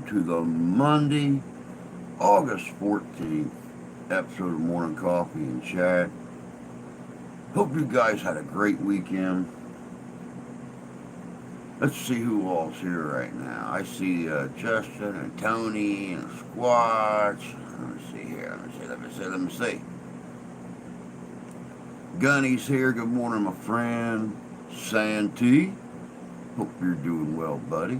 welcome to the Monday, August 14th episode of Morning Coffee and Chat. Hope you guys had a great weekend. Let's see who all's here right now. I see Justin and Tony and Squatch. Let me see here. Let me see. Gunny's here. Good morning, my friend. Santee. Hope you're doing well, buddy.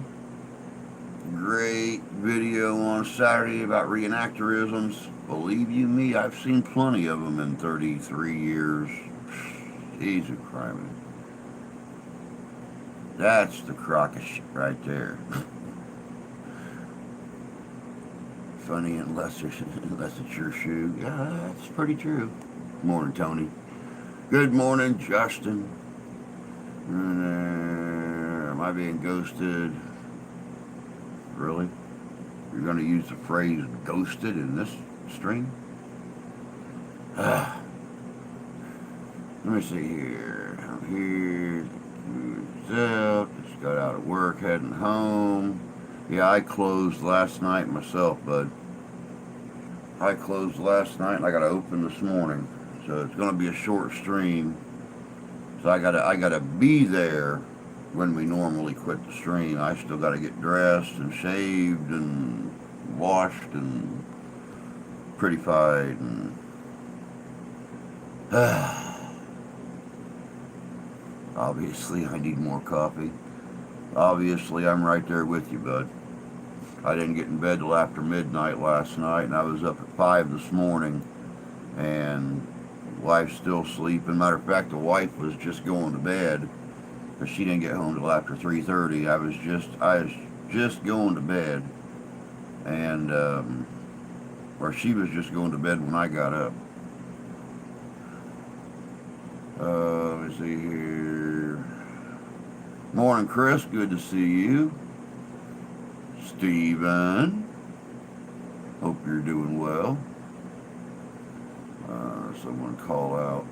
Great video on Saturday about reenactorisms. Believe you me, I've seen plenty of them in 33 years. Jesus Christ. That's the crock of shit right there. Funny unless it's your shoe. Yeah, that's pretty true. Morning, Tony. Good morning, Justin. Am I being ghosted? Really? You're going to use the phrase ghosted in this stream? Let me see here. I'm here. Just got out of work, heading home. Yeah, I closed last night myself, bud. I closed last night and I got to open this morning. So it's going to be a short stream. So I gotta be there when we normally quit the stream. I still got to get dressed and shaved and washed and prettified and obviously I need more coffee. Obviously I'm right there with you, bud. I didn't get in bed till after midnight last night, and I was up at 5 this morning, and wife's still sleeping. Matter of fact, the wife was just going to bed, but she didn't get home till after 3:30. I was just going to bed, and or she was just going to bed when I got up. Let me see here. Morning, Chris. Good to see you. Steven. Hope you're doing well. Someone call out.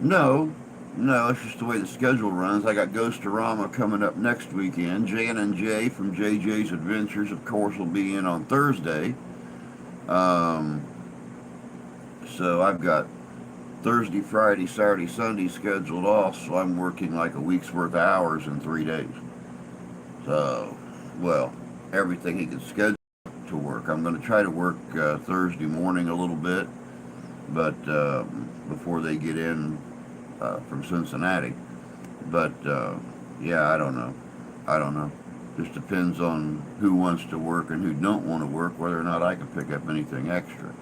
No, it's just the way the schedule runs. I got Ghostorama coming up next weekend. Jan and Jay from JJ's Adventures, of course, will be in on Thursday. So I've got Thursday, Friday, Saturday, Sunday scheduled off, so I'm working like a week's worth of hours in 3 days. So, well, everything he can schedule to work. I'm going to try to work Thursday morning a little bit, but before they get in from Cincinnati. But yeah, I don't know. Just depends on who wants to work and who don't want to work, whether or not I can pick up anything extra.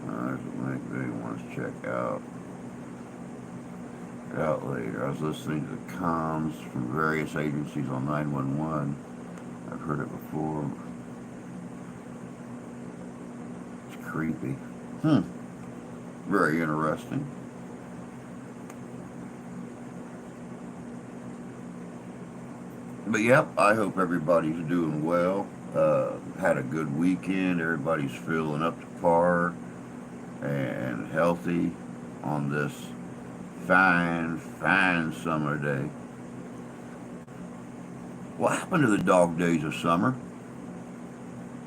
There's a link that he wants to check out later. I was listening to the comms from various agencies on 911. I've heard it before. It's creepy. Very interesting. But yep, I hope everybody's doing well. Had a good weekend. Everybody's feeling up to par and healthy on this fine summer day. What happened to the dog days of summer?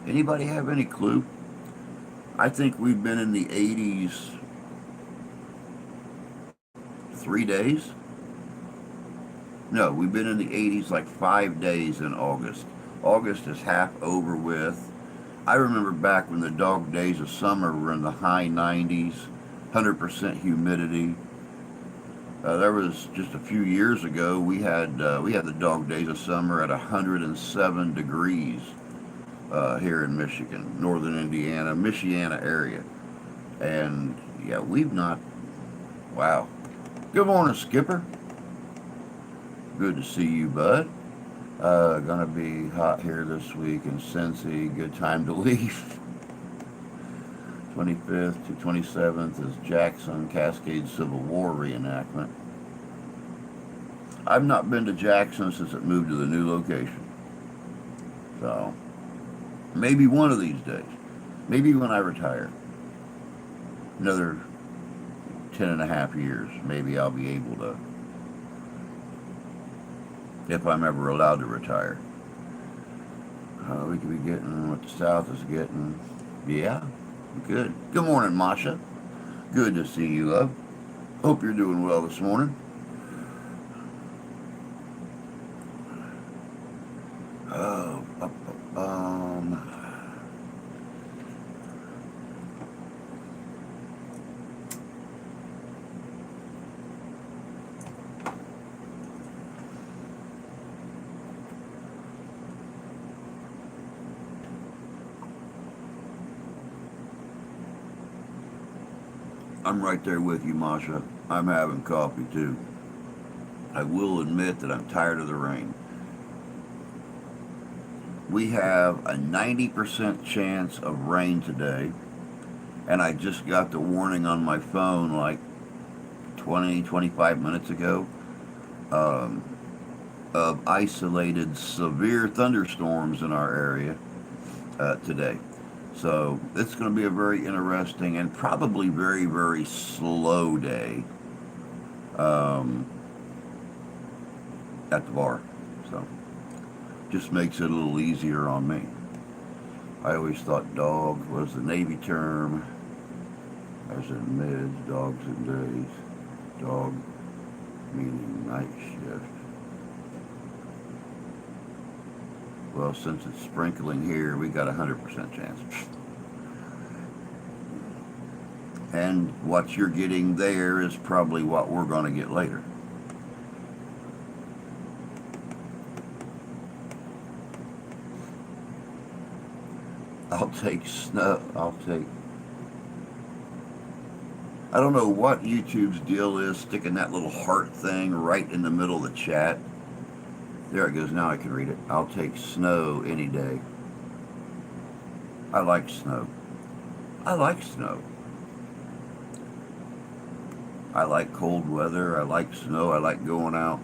Anybody have any clue? I think we've been in the 80s 3 days. No, we've been in the 80s like 5 days in August. August is half over with. I remember back when the dog days of summer were in the high 90s, 100% humidity. There was just a few years ago we had the dog days of summer at 107 degrees here in Michigan, northern Indiana, Michiana area, and yeah, we've not. Wow. Good morning, Skipper. Good to see you, bud. Gonna be hot here this week in Cincy. Good time to leave. 25th to 27th is Jackson Cascade Civil War reenactment. I've not been to Jackson since it moved to the new location. So, maybe one of these days. Maybe when I retire. Another 10 and a half years, maybe I'll be able to if I'm ever allowed to retire. We could be getting what the South is getting. Yeah, good. Good morning, Masha. Good to see you, love. Hope you're doing well this morning. Oh, I'm right there with you, Masha. I'm having coffee too. I will admit that I'm tired of the rain. We have a 90% chance of rain today, and I just got the warning on my phone like 20, 25 minutes ago um, of isolated severe thunderstorms in our area today. So it's going to be a very interesting and probably very, very slow day um, at the bar. So just makes it a little easier on me. I always thought dog was the Navy term, as in mids, dogs and days. Dog meaning night shift. Well, since it's sprinkling here, we got a 100% chance. And what you're getting there is probably what we're going to get later. I'll take snow. I don't know what YouTube's deal is, sticking that little heart thing right in the middle of the chat. There it goes. Now I can read it. I'll take snow any day. I like snow. I like snow. I like cold weather. I like snow. I like going out.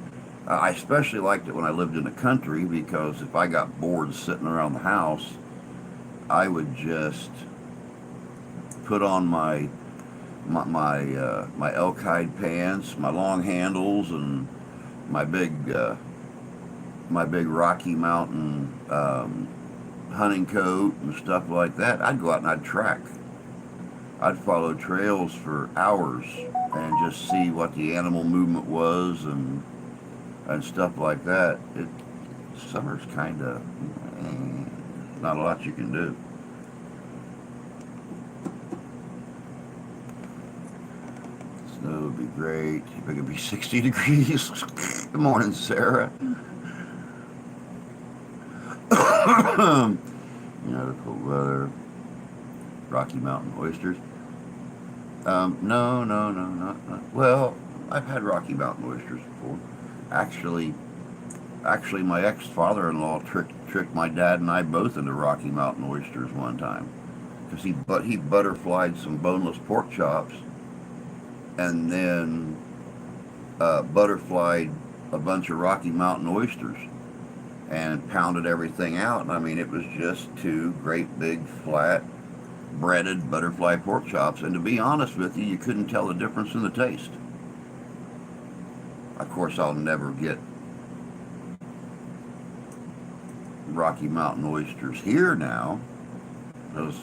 I especially liked it when I lived in the country, because if I got bored sitting around the house, I would just put on my elk hide pants, my long handles, and my big Rocky Mountain hunting coat and stuff like that. I'd go out and I'd track. I'd follow trails for hours and just see what the animal movement was and stuff like that. Summer's kind of not a lot you can do. Snow would be great if it could be 60 degrees. Good morning, Sarah. The cold weather. Rocky Mountain oysters. No, not. Well, I've had Rocky Mountain oysters before. Actually, my ex-father-in-law tricked my dad and I both into Rocky Mountain oysters one time, because he butterflied some boneless pork chops, and then butterflied a bunch of Rocky Mountain oysters, and pounded everything out. And I mean, it was just two great big flat breaded butterfly pork chops, and to be honest with you, you couldn't tell the difference in the taste. Of course, I'll never get Rocky Mountain oysters here now, because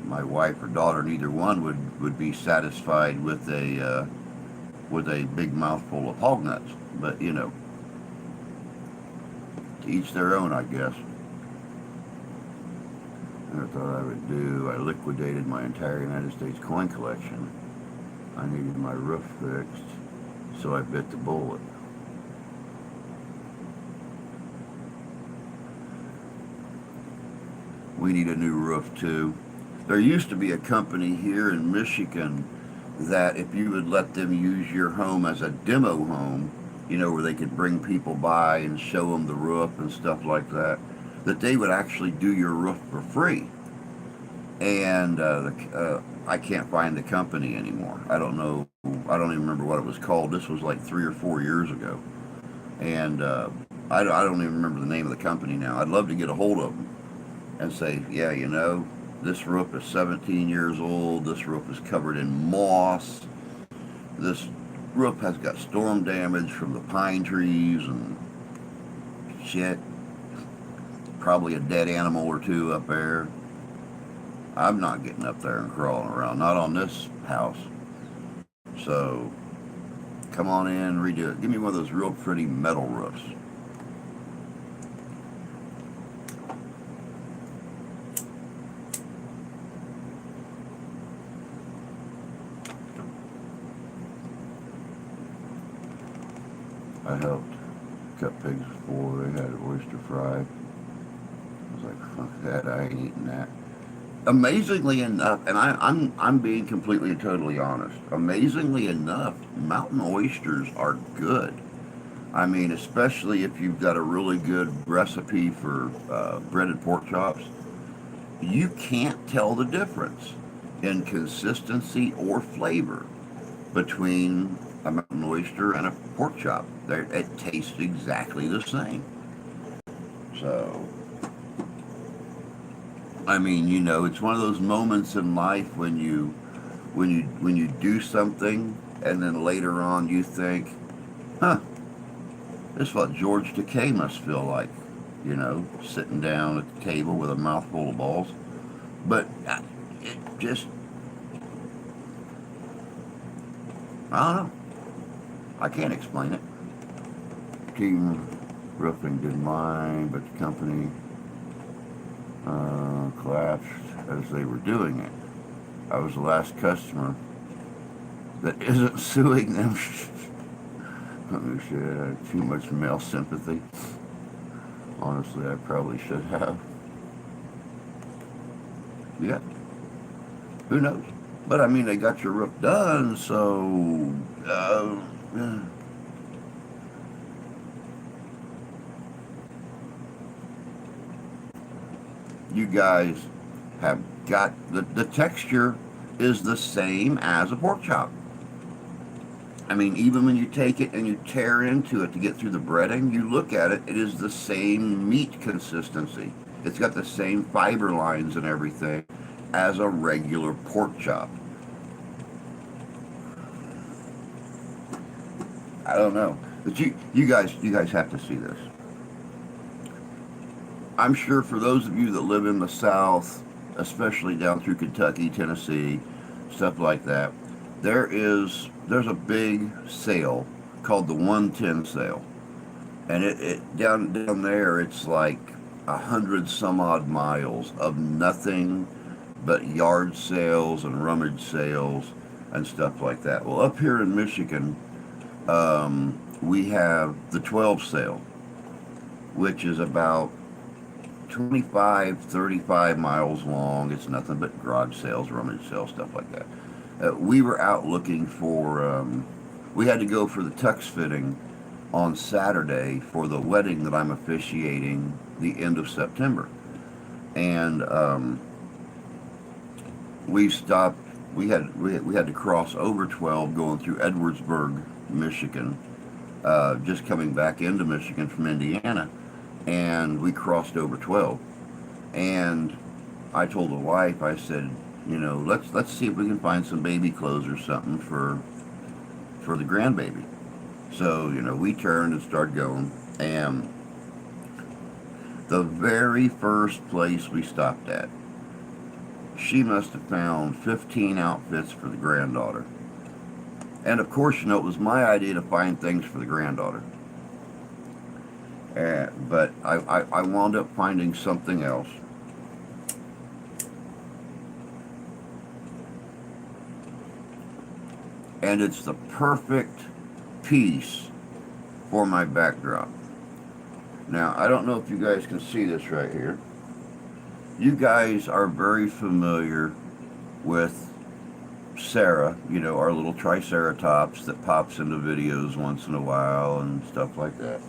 my wife or daughter, neither one would be satisfied with a big mouthful of hog nuts. But to each their own, I guess. I thought I would do. I liquidated my entire United States coin collection. I needed my roof fixed, so I bit the bullet. We need a new roof too. There used to be a company here in Michigan that if you would let them use your home as a demo home, where they could bring people by and show them the roof and stuff like that, that they would actually do your roof for free. And I can't find the company anymore. I don't know. I don't even remember what it was called. This was like 3 or 4 years ago. And I don't even remember the name of the company now. I'd love to get a hold of them and say, yeah, this roof is 17 years old. This roof is covered in moss. This roof has got storm damage from the pine trees and shit. Probably a dead animal or two up there. I'm not getting up there and crawling around. Not on this house. So come on in, redo it. Give me one of those real pretty metal roofs. I helped cut pigs before. They had oyster fry. I was like, fuck that, I ain't eating that. Amazingly enough, and I'm being completely and totally honest. Amazingly enough, mountain oysters are good. I mean, especially if you've got a really good recipe for breaded pork chops, you can't tell the difference in consistency or flavor between a mountain oyster and a pork chop. It tastes exactly the same. So, I mean, it's one of those moments in life when you do something and then later on you think, huh, this is what George Takei must feel like, sitting down at the table with a mouthful of balls. But it just, I don't know. I can't explain it. Team Roofing did mine, but the company collapsed as they were doing it. I was the last customer that isn't suing them. Oh shit, I had too much male sympathy. Honestly, I probably should have. Yeah, who knows? But I mean, they got your roof done, so yeah. You guys have got the texture is the same as a pork chop. I mean, even when you take it and you tear into it to get through the breading, you look at it, it is the same meat consistency. It's got the same fiber lines and everything as a regular pork chop. I don't know, but you guys have to see this. I'm sure for those of you that live in the South, especially down through Kentucky, Tennessee, stuff like that, there's a big sale called the 110 sale, and it down there it's like 100 some odd miles of nothing but yard sales and rummage sales and stuff like that. Well, up here in Michigan, we have the 12 sale, which is about 25, 35 miles long. It's nothing but garage sales, rummage sales, stuff like that. We were out looking for, we had to go for the tux fitting on Saturday for the wedding that I'm officiating the end of September. And we stopped, we had to cross over 12 going through Edwardsburg, Michigan, just coming back into Michigan from Indiana. And we crossed over 12. And I told the wife, I said, let's see if we can find some baby clothes or something for the grandbaby. So, we turned and started going. And the very first place we stopped at, she must have found 15 outfits for the granddaughter. And of course, it was my idea to find things for the granddaughter. But I wound up finding something else. And it's the perfect piece for my backdrop. Now, I don't know if you guys can see this right here. You guys are very familiar with Sarah, our little Triceratops that pops into videos once in a while and stuff like that.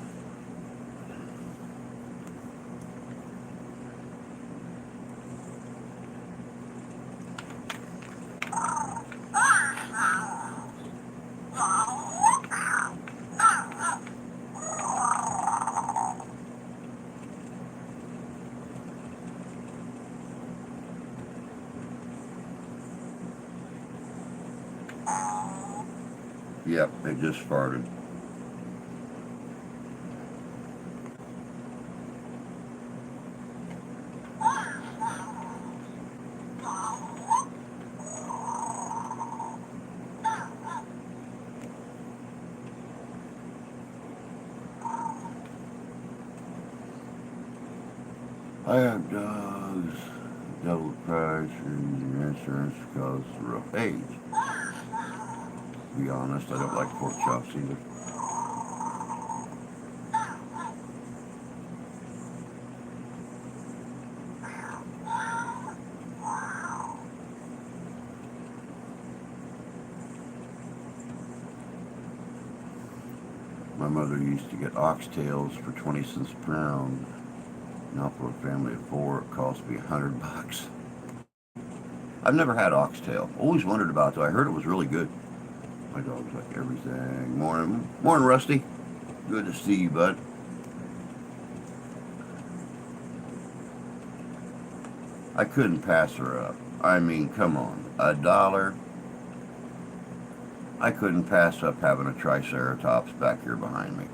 Yep, it just farted. I have dogs. Double price and insurance because of the rough age. To be honest, I don't like pork chops either. My mother used to get oxtails for 20 cents a pound. Now for a family of four, it cost me $100. I've never had oxtail. Always wondered about it. I heard it was really good. My dog's like everything. Morning, Rusty. Good to see you, bud. I couldn't pass her up. I mean, come on. $1. I couldn't pass up having a Triceratops back here behind me.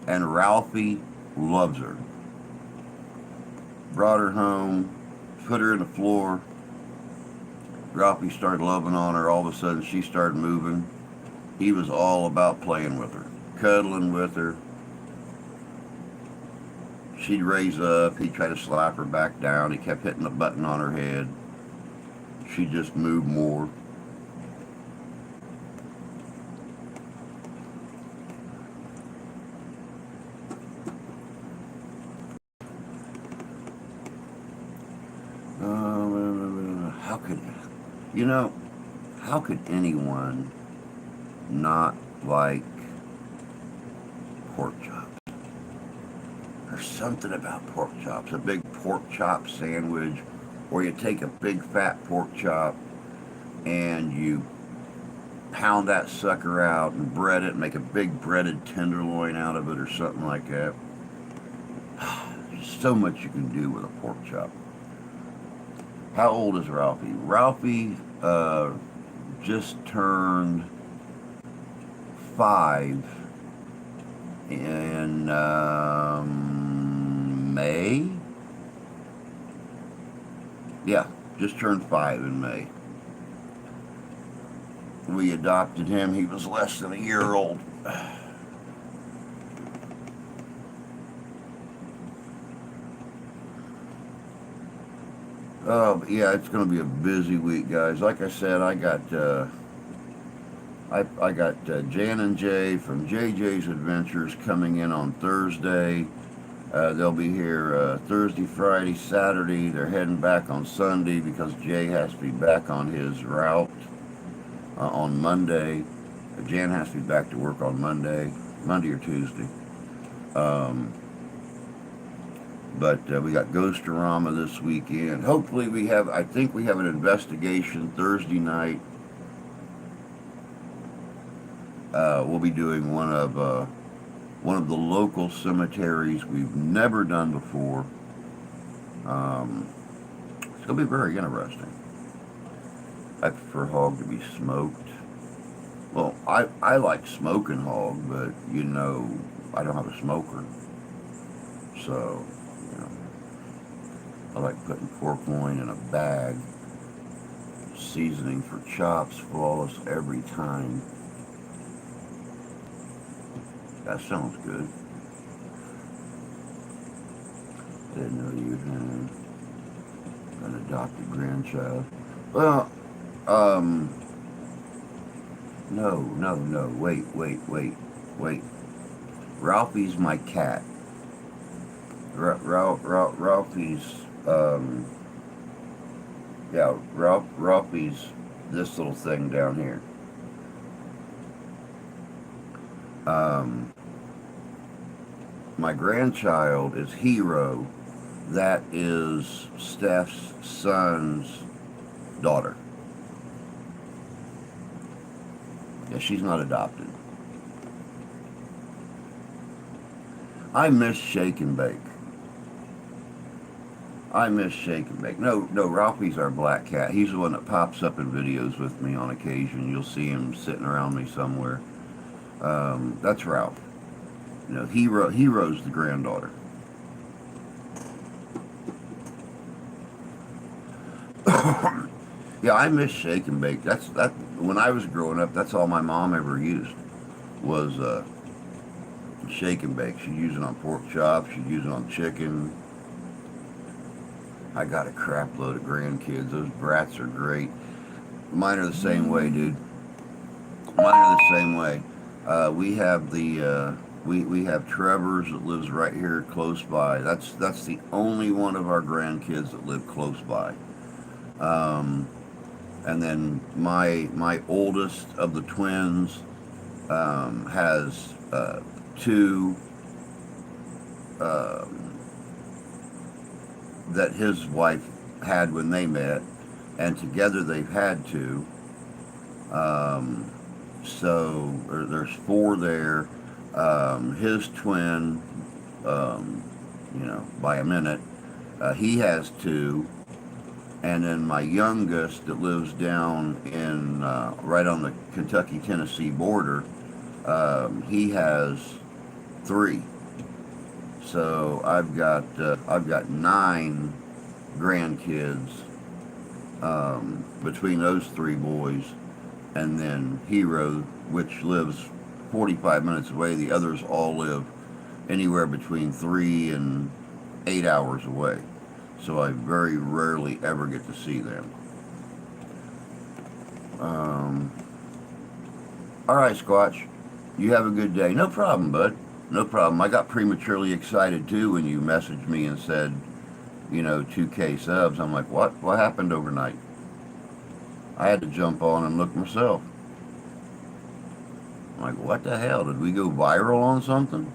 And Ralphie loves her. Brought her home, put her in the floor. Ralphie started loving on her. All of a sudden, she started moving. He was all about playing with her, cuddling with her. She'd raise up. He'd try to slap her back down. He kept hitting the button on her head. She'd just move more. How could, you know, how could anyone not like pork chops? There's something about pork chops. A big pork chop sandwich, or you take a big fat pork chop and you pound that sucker out and bread it, make a big breaded tenderloin out of it or something like that. There's so much you can do with a pork chop. How old is Ralphie? Ralphie just turned 5 in May. Yeah, just turned 5 in May. We adopted him. He was less than a year old. Yeah, it's going to be a busy week, guys. Like I said, I got Jan and Jay from JJ's Adventures coming in on Thursday. They'll be here Thursday, Friday, Saturday. They're heading back on Sunday because Jay has to be back on his route on Monday. Jan has to be back to work on Monday or Tuesday. But we got Ghost-orama this weekend. Hopefully I think we have an investigation Thursday night. We'll be doing one of the local cemeteries we've never done before. It's going to be very interesting. I prefer hog to be smoked. Well, I like smoking hog, but I don't have a smoker. So, I like putting pork loin in a bag, seasoning for chops, flawless every time. That sounds good. I didn't know you had an adopted grandchild. Well, no, wait. Ralphie's my cat. Ralphie's, Ralphie's this little thing down here. My grandchild is Hero. That is Steph's son's daughter. Yeah, she's not adopted. I miss Shake and Bake. I miss Shake and Bake. No, Ralphie's our black cat. He's the one that pops up in videos with me on occasion. You'll see him sitting around me somewhere. That's Ralph. You know, Hero's the granddaughter. Yeah, I miss Shake and Bake. That when I was growing up, that's all my mom ever used was Shake and Bake. She'd use it on pork chops. She'd use it on chicken. I got a crap load of grandkids. Those brats are great. Mine are the same way, dude. Mine are the same way. We have we have Trevor's that lives right here close by. That's the only one of our grandkids that live close by. And then my oldest of the twins has two that his wife had when they met, and together they've had two. So there's four there. His twin, by a minute, he has two. And then my youngest that lives down in right on the Kentucky-Tennessee border, he has three. So I've got 9 grandkids between those 3 boys, and then Hero, which lives 45 minutes away. The others all live anywhere between 3 and 8 hours away. So I very rarely ever get to see them. All right, Squatch. You have a good day. No problem, bud. No problem. I got prematurely excited too when you messaged me and said, 2K subs. I'm like, what? What happened overnight? I had to jump on and look myself. I'm like, what the hell? Did we go viral on something?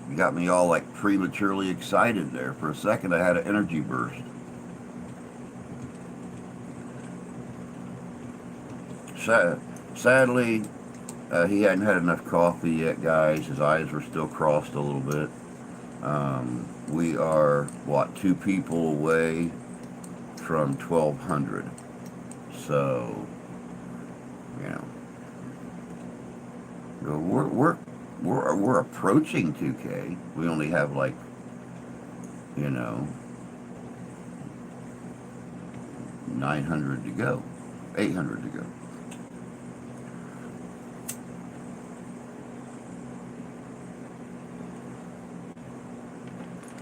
You got me all like prematurely excited there. For a second, I had an energy burst. Sadly, he hadn't had enough coffee yet, guys. His eyes were still crossed a little bit. We are, 2 people away from 1,200. So, we're approaching 2K. We only have 900 to go, 800 to go.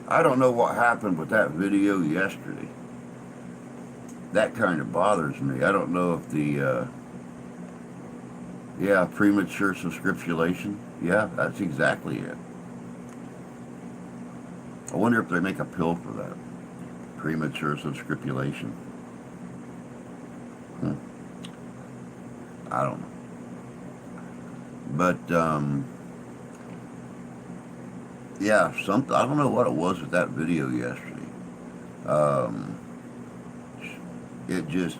I don't know what happened with that video yesterday. That kind of bothers me. I don't know if the, premature subscription. Yeah, that's exactly it. I wonder if they make a pill for that. Premature subscription. I don't know. But, I don't know what it was with that video yesterday. It just,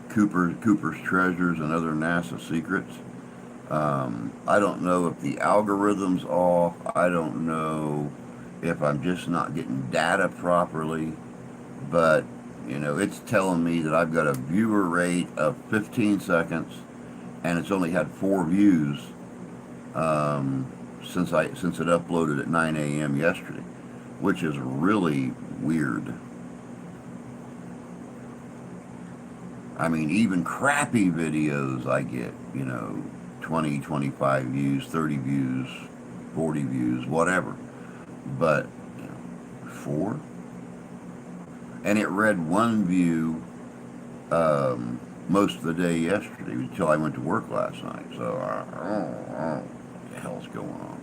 Cooper's Treasures and other NASA secrets. I don't know if the algorithm's off. I don't know if I'm just not getting data properly. But, it's telling me that I've got a viewer rate of 15 seconds, and it's only had 4 views since it uploaded at 9 a.m. yesterday, which is really weird. I mean, even crappy videos I get, 20, 25 views, 30 views, 40 views, whatever. But, 4? And it read 1 view most of the day yesterday until I went to work last night. So, I don't know what the hell's going on.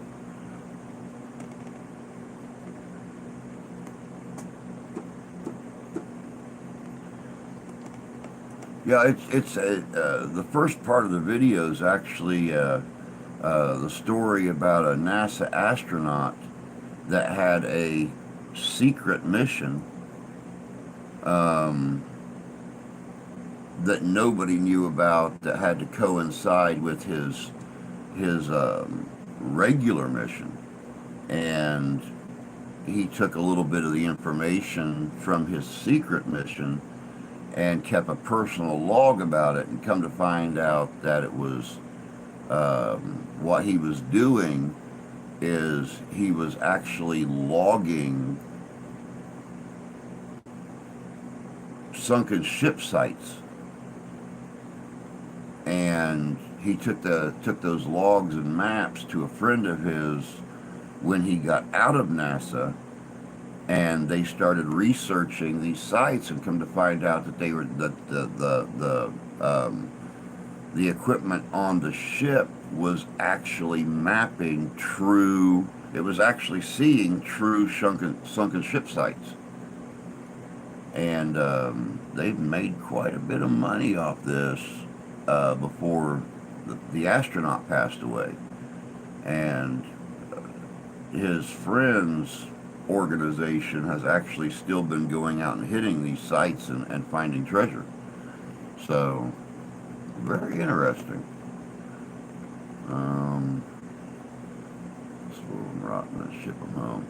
Yeah, it's the first part of the video is actually the story about a NASA astronaut that had a secret mission that nobody knew about, that had to coincide with his regular mission, and he took a little bit of the information from his secret mission and kept a personal log about it, and come to find out that it was what he was doing is he was actually logging sunken ship sites, and he took those logs and maps to a friend of his when he got out of NASA, and they started researching these sites and come to find out that they were that the equipment on the ship was actually mapping true. It was actually seeing true sunken ship sites, and they've made quite a bit of money off this before the astronaut passed away, and his friend's organization has actually still been going out and hitting these sites and finding treasure. So, very interesting. Spoil them rotten and ship them home.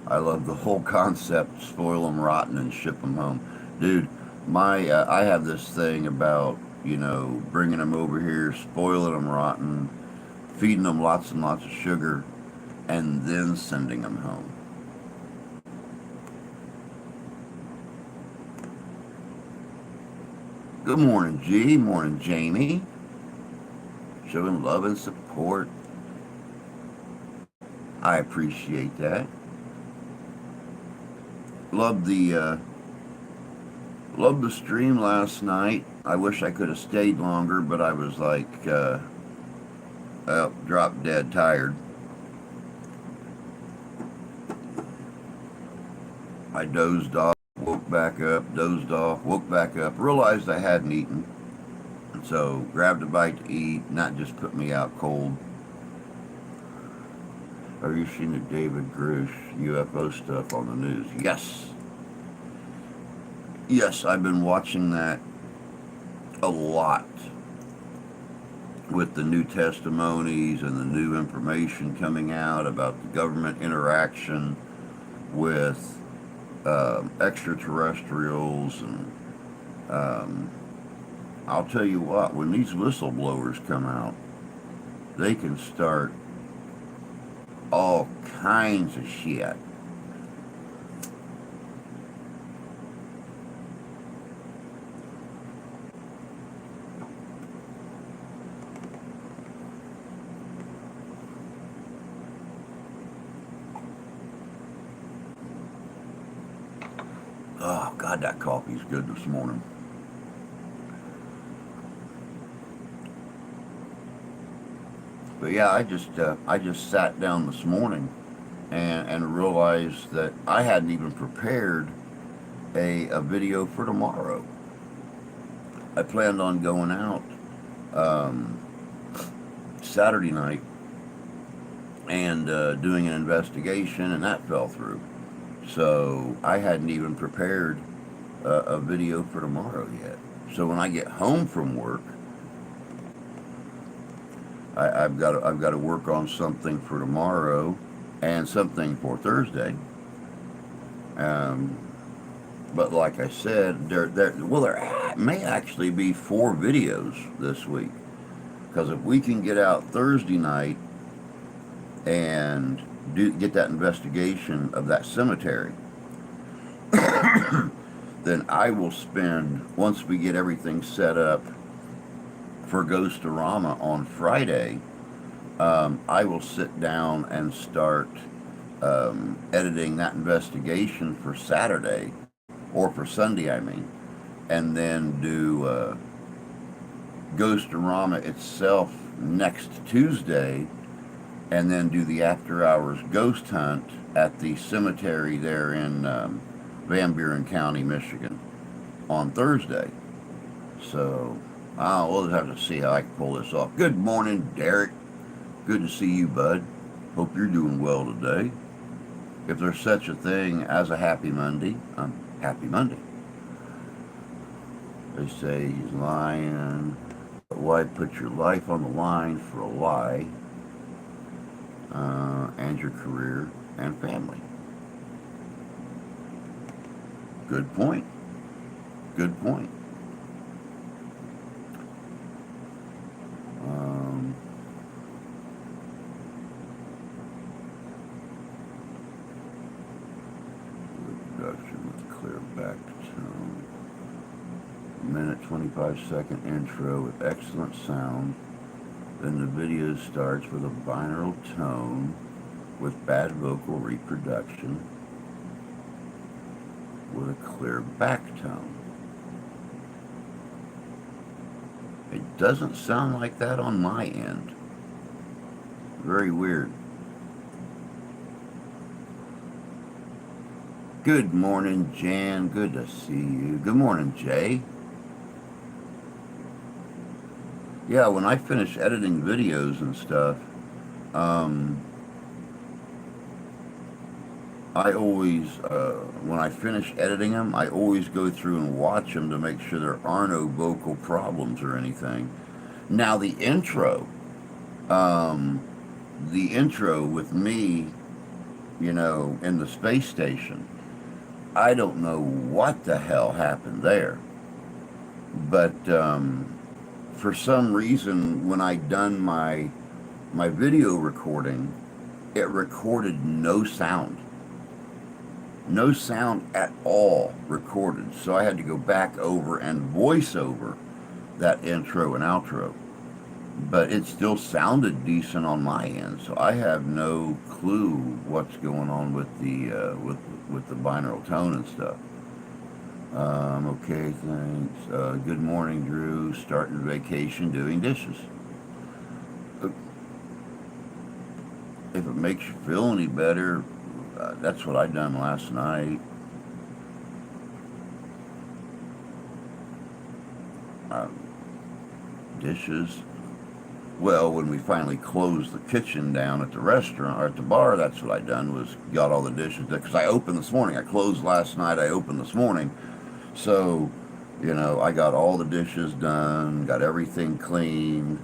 I love the whole concept, spoil them rotten and ship them home. Dude, I have this thing about, bringing them over here, spoiling them rotten, feeding them lots and lots of sugar, and then sending them home. Good morning, G. Morning, Jamie. Showing love and support. I appreciate that. Loved the stream last night. I wish I could have stayed longer, but I was like, drop dead tired. I dozed off, woke back up, dozed off, woke back up, realized I hadn't eaten. So grabbed a bite to eat, not just put me out cold. Have you seen the David Grush UFO stuff on the news? Yes. Yes, I've been watching that a lot with the new testimonies and the new information coming out about the government interaction with extraterrestrials. And I'll tell you what, when these whistleblowers come out, they can start all kinds of shit. Oh, God, that coffee's good this morning. But yeah, I just sat down this morning and realized that I hadn't even prepared a video for tomorrow. I planned on going out Saturday night and doing an investigation, and that fell through. So I hadn't even prepared a video for tomorrow yet. So when I get home from work, I've got to work on something for tomorrow and something for Thursday. But like I said, there may actually be 4 videos this week, because if we can get out Thursday night and get that investigation of that cemetery, then I will spend, once we get everything set up for Ghostorama on Friday, I will sit down and start editing that investigation for Saturday, or for Sunday, I mean, and then do Ghostorama itself next Tuesday, and then do the after-hours ghost hunt at the cemetery there in Van Buren County, Michigan, on Thursday. So we'll have to see how I can pull this off. Good morning, Derek. Good to see you, bud. Hope you're doing well today. If there's such a thing as a happy Monday, happy Monday. They say he's lying, but why put your life on the line for a lie? and your career and family. Good point. Good point. Um, Production with clear back tone. Minute 25-second intro with excellent sound. Then the video starts with a binaural tone with bad vocal reproduction with a clear back tone. It doesn't sound like that on my end. Very weird. Good morning, Jan. Good to see you. Good morning, Jay. Yeah, when I finish editing videos and stuff, I always, when I finish editing them, I always go through and watch them to make sure there are no vocal problems or anything. Now the intro with me, in the space station, I don't know what the hell happened there, but for some reason, when I done my video recording, it recorded no sound. No sound at all recorded. So I had to go back over and voice over that intro and outro. But it still sounded decent on my end, so I have no clue what's going on with the with the binaural tone and stuff. Okay, thanks. Good morning, Drew. Starting vacation, doing dishes. If it makes you feel any better, that's what I done last night. Dishes. Well, when we finally closed the kitchen down at the restaurant or at the bar, that's what I done was got all the dishes because I opened this morning. I closed last night. I opened this morning, so I got all the dishes done, got everything cleaned,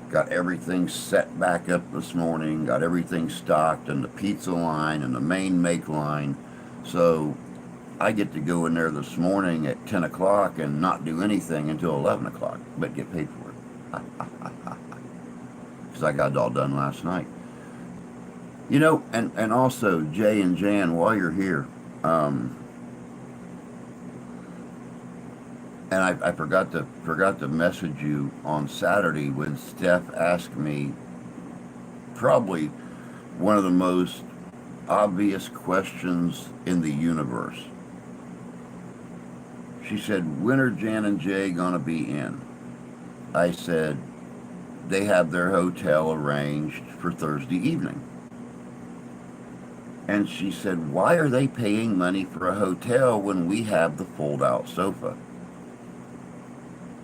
got everything set back up this morning, got everything stocked in the pizza line and the main make line. So I get to go in there this morning at 10 o'clock and not do anything until 11 o'clock, but get paid for it. Because I got it all done last night. And also, Jay and Jan, while you're here, and I forgot to message you on Saturday when Steph asked me probably one of the most obvious questions in the universe. She said, "When are Jan and Jay gonna be in?" I said, "They have their hotel arranged for Thursday evening." And she said, "Why are they paying money for a hotel when we have the fold-out sofa?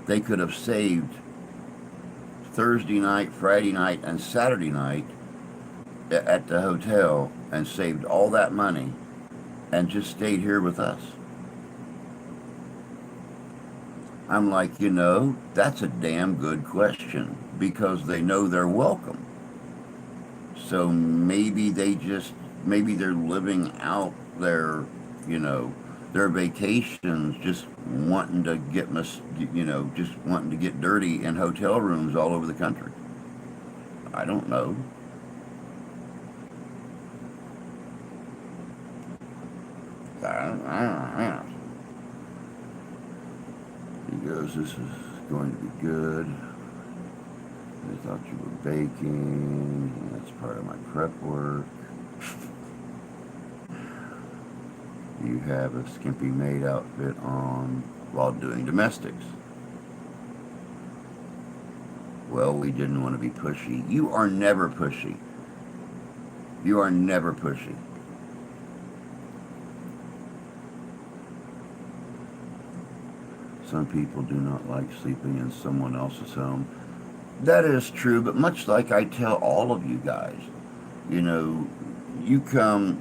They could have saved Thursday night, Friday night, and Saturday night at the hotel and saved all that money and just stayed here with us." I'm like, that's a damn good question because they know they're welcome. So maybe they're living out their vacations, just wanting to just wanting to get dirty in hotel rooms all over the country. I don't know. I don't know. He goes, "This is going to be good. I thought you were baking. That's part of my prep work. You have a skimpy maid outfit on while doing domestics." Well, we didn't want to be pushy. You are never pushy. You are never pushy. Some people do not like sleeping in someone else's home. That is true, but much like I tell all of you guys, you come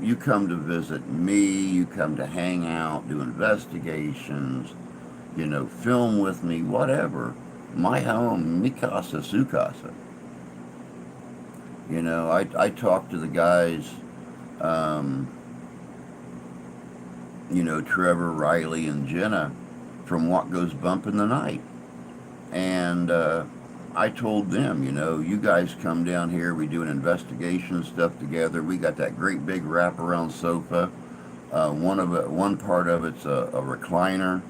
to visit me, you come to hang out, do investigations, film with me, whatever. My home, mi casa, su casa. You know, I talked to the guys, um, you know, Trevor, Riley, and Jenna from What Goes Bump in the Night. And I told them, you know, you guys come down here, we do an investigation and stuff together. We got that great big wraparound sofa. One part of it's a recliner.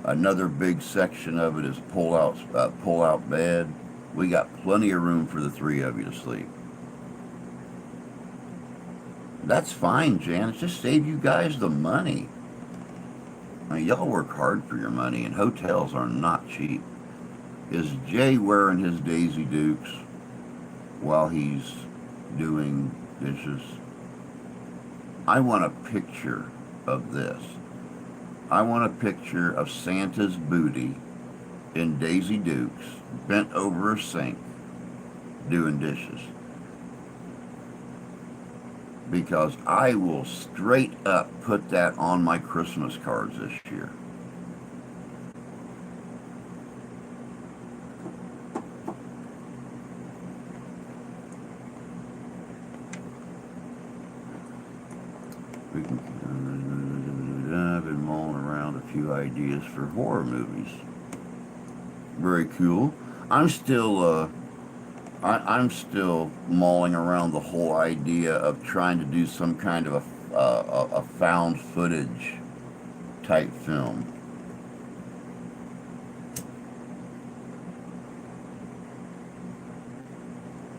Another big section of it is pull out bed. We got plenty of room for the three of you to sleep. That's fine, Jan. Just save you guys the money. I mean, y'all work hard for your money, and hotels are not cheap. Is Jay wearing his Daisy Dukes while he's doing dishes? I want a picture of this. I want a picture of Santa's booty in Daisy Dukes, bent over a sink, doing dishes. Because I will straight up put that on my Christmas cards this year. I've been mulling around a few ideas for horror movies. Very cool. I'm still mulling around the whole idea of trying to do some kind of a found footage type film.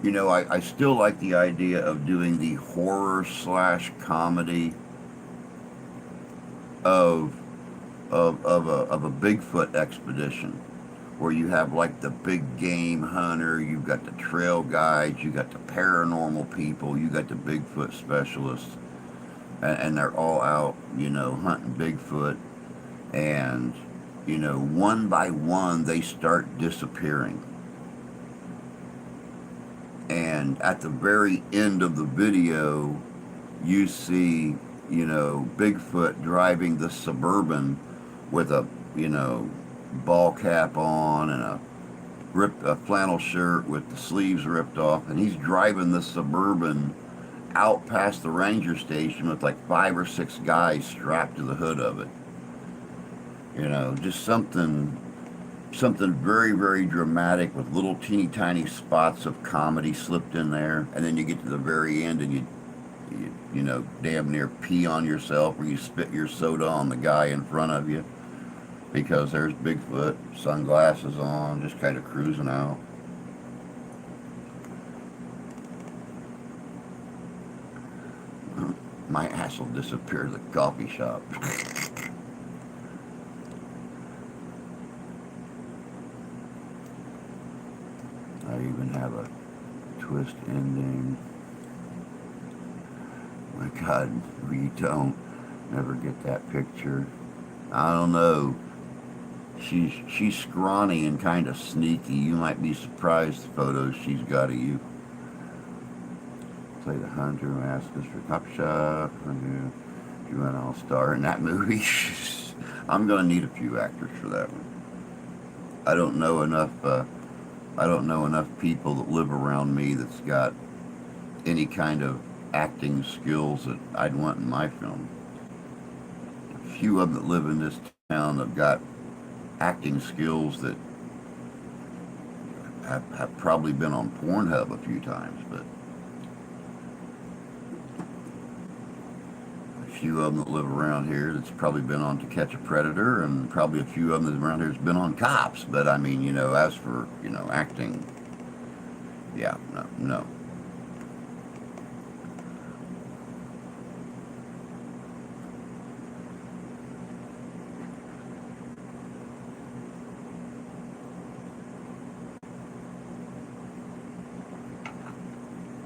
You know, I still like the idea of doing the horror slash comedy of of a Bigfoot expedition, where you have like the big game hunter, you've got the trail guides, you got the paranormal people, you got the Bigfoot specialists, and they're all out, you know, hunting Bigfoot, and you know, one by one they start disappearing. And at the very end of the video, you see, you know, Bigfoot driving the Suburban with a, you know, ball cap on and a flannel shirt with the sleeves ripped off, and he's driving the Suburban out past the ranger station with like 5 or 6 guys strapped to the hood of it. You know, just something very, very dramatic with little teeny tiny spots of comedy slipped in there, and then you get to the very end and you know, damn near pee on yourself, or you spit your soda on the guy in front of you, because there's Bigfoot, sunglasses on, just kind of cruising out. My ass will disappear to the coffee shop. I even have a twist ending. My God, we don't never get that picture. I don't know. She's scrawny and kind of sneaky. You might be surprised the photos she's got of you. Play the hunter, ask us for Cop Shop. You went all star in that movie. I'm gonna need a few actors for that one. I don't know enough. I don't know enough people that live around me that's got any kind of acting skills that I'd want in my film. A few of them that live in this town have got acting skills that have probably been on Pornhub a few times, but a few of them that live around here that's probably been on To Catch a Predator, and probably a few of them that around here that's been on Cops. But I mean, you know, as for, you know, acting, yeah, no.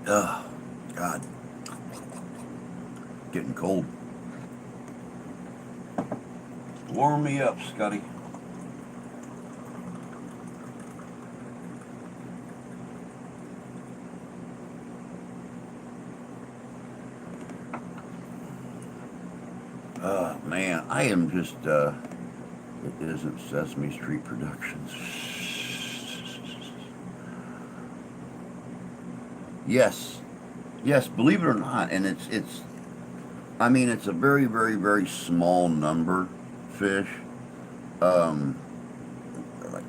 Oh, God. Getting cold. Warm me up, Scotty. Oh, man. I am just, it isn't Sesame Street Productions. Yes, yes. Believe it or not, and it's. I mean, it's a very, very, very small number fish. Um, like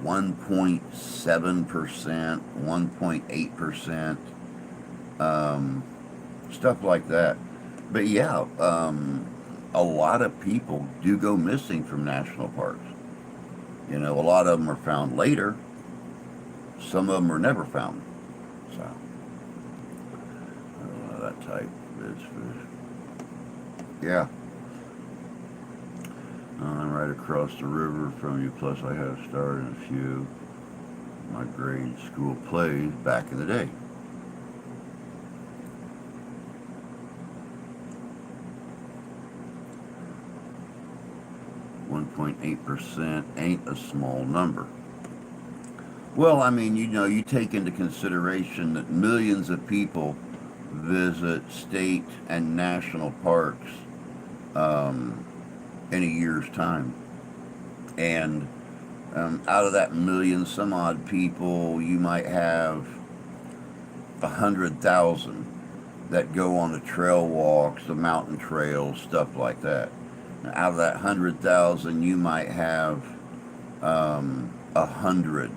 1.7%, 1.8%, stuff like that. But yeah, a lot of people do go missing from national parks. You know, a lot of them are found later. Some of them are never found. So, that type is fish. Yeah, I'm right across the river from you. Plus, I have started a few of my grade school plays back in the day. 1.8% ain't a small number. Well, I mean, you know, you take into consideration that millions of people visit state and national parks um, in a year's time. And out of that million some odd people, you might have 100,000 that go on the trail walks, the mountain trails, stuff like that. Now, out of that 100,000, you might have 100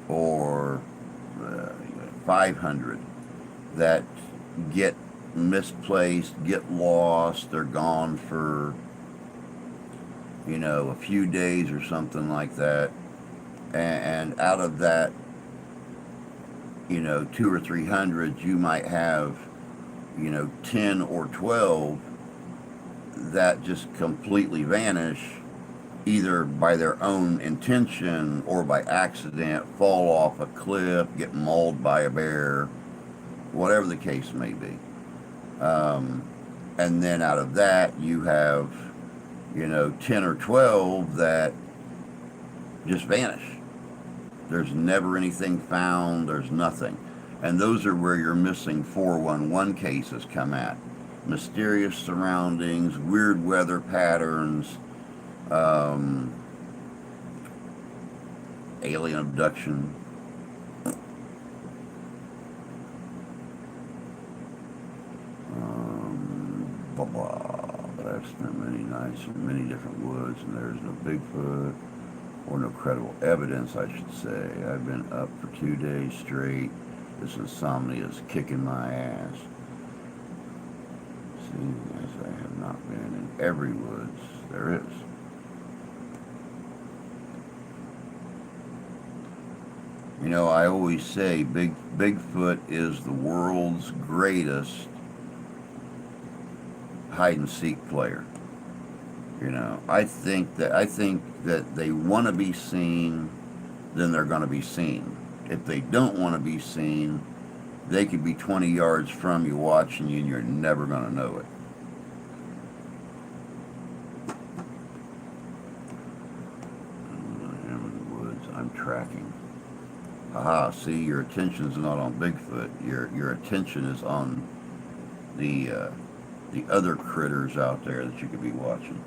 or 500 that get misplaced, get lost, they're gone for, you know, a few days or something like that. And out of that, you know, two or 300, you might have, you know, 10 or 12 that just completely vanish, either by their own intention or by accident, fall off a cliff, get mauled by a bear, whatever the case may be. Um, and then out of that, you have, you know, 10 or 12 that just vanish. There's never anything found, there's nothing. And those are where your missing 411 cases come at. Mysterious surroundings, weird weather patterns, um, alien abduction. Blah blah. But I've spent many nights in many different woods, and there's no Bigfoot or no credible evidence, I should say. I've been up for 2 days straight. This insomnia is kicking my ass. Seeing as I have not been in every woods there is. You know, I always say Bigfoot is the world's greatest hide and seek player. You know, I think that they want to be seen, then they're going to be seen. If they don't want to be seen, they could be 20 yards from you watching you, and you're never going to know it. I am in the woods. I'm tracking. Aha! See, your attention's not on Bigfoot. Your attention is on the uh, the other critters out there that you could be watching.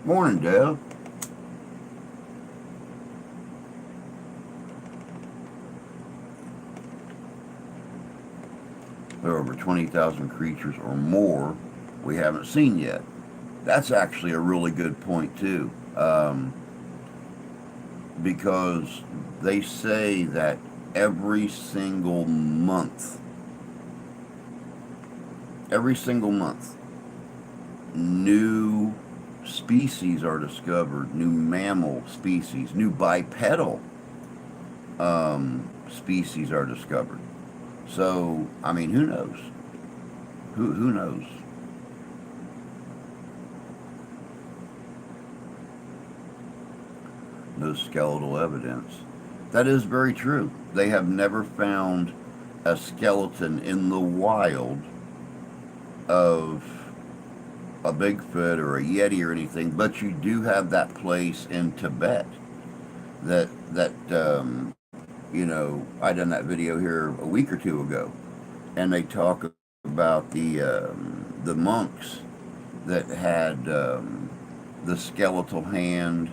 Morning, Dale. There are over 20,000 creatures or more we haven't seen yet. That's actually a really good point too, because they say that every single month, every single month, new species are discovered, new mammal species, new bipedal species are discovered. So, I mean, who knows? Who knows? No skeletal evidence. That is very true. They have never found a skeleton in the wild of a Bigfoot or a Yeti or anything, but you do have that place in Tibet that you know, I done that video here a week or two ago, and they talk about the monks that had the skeletal hand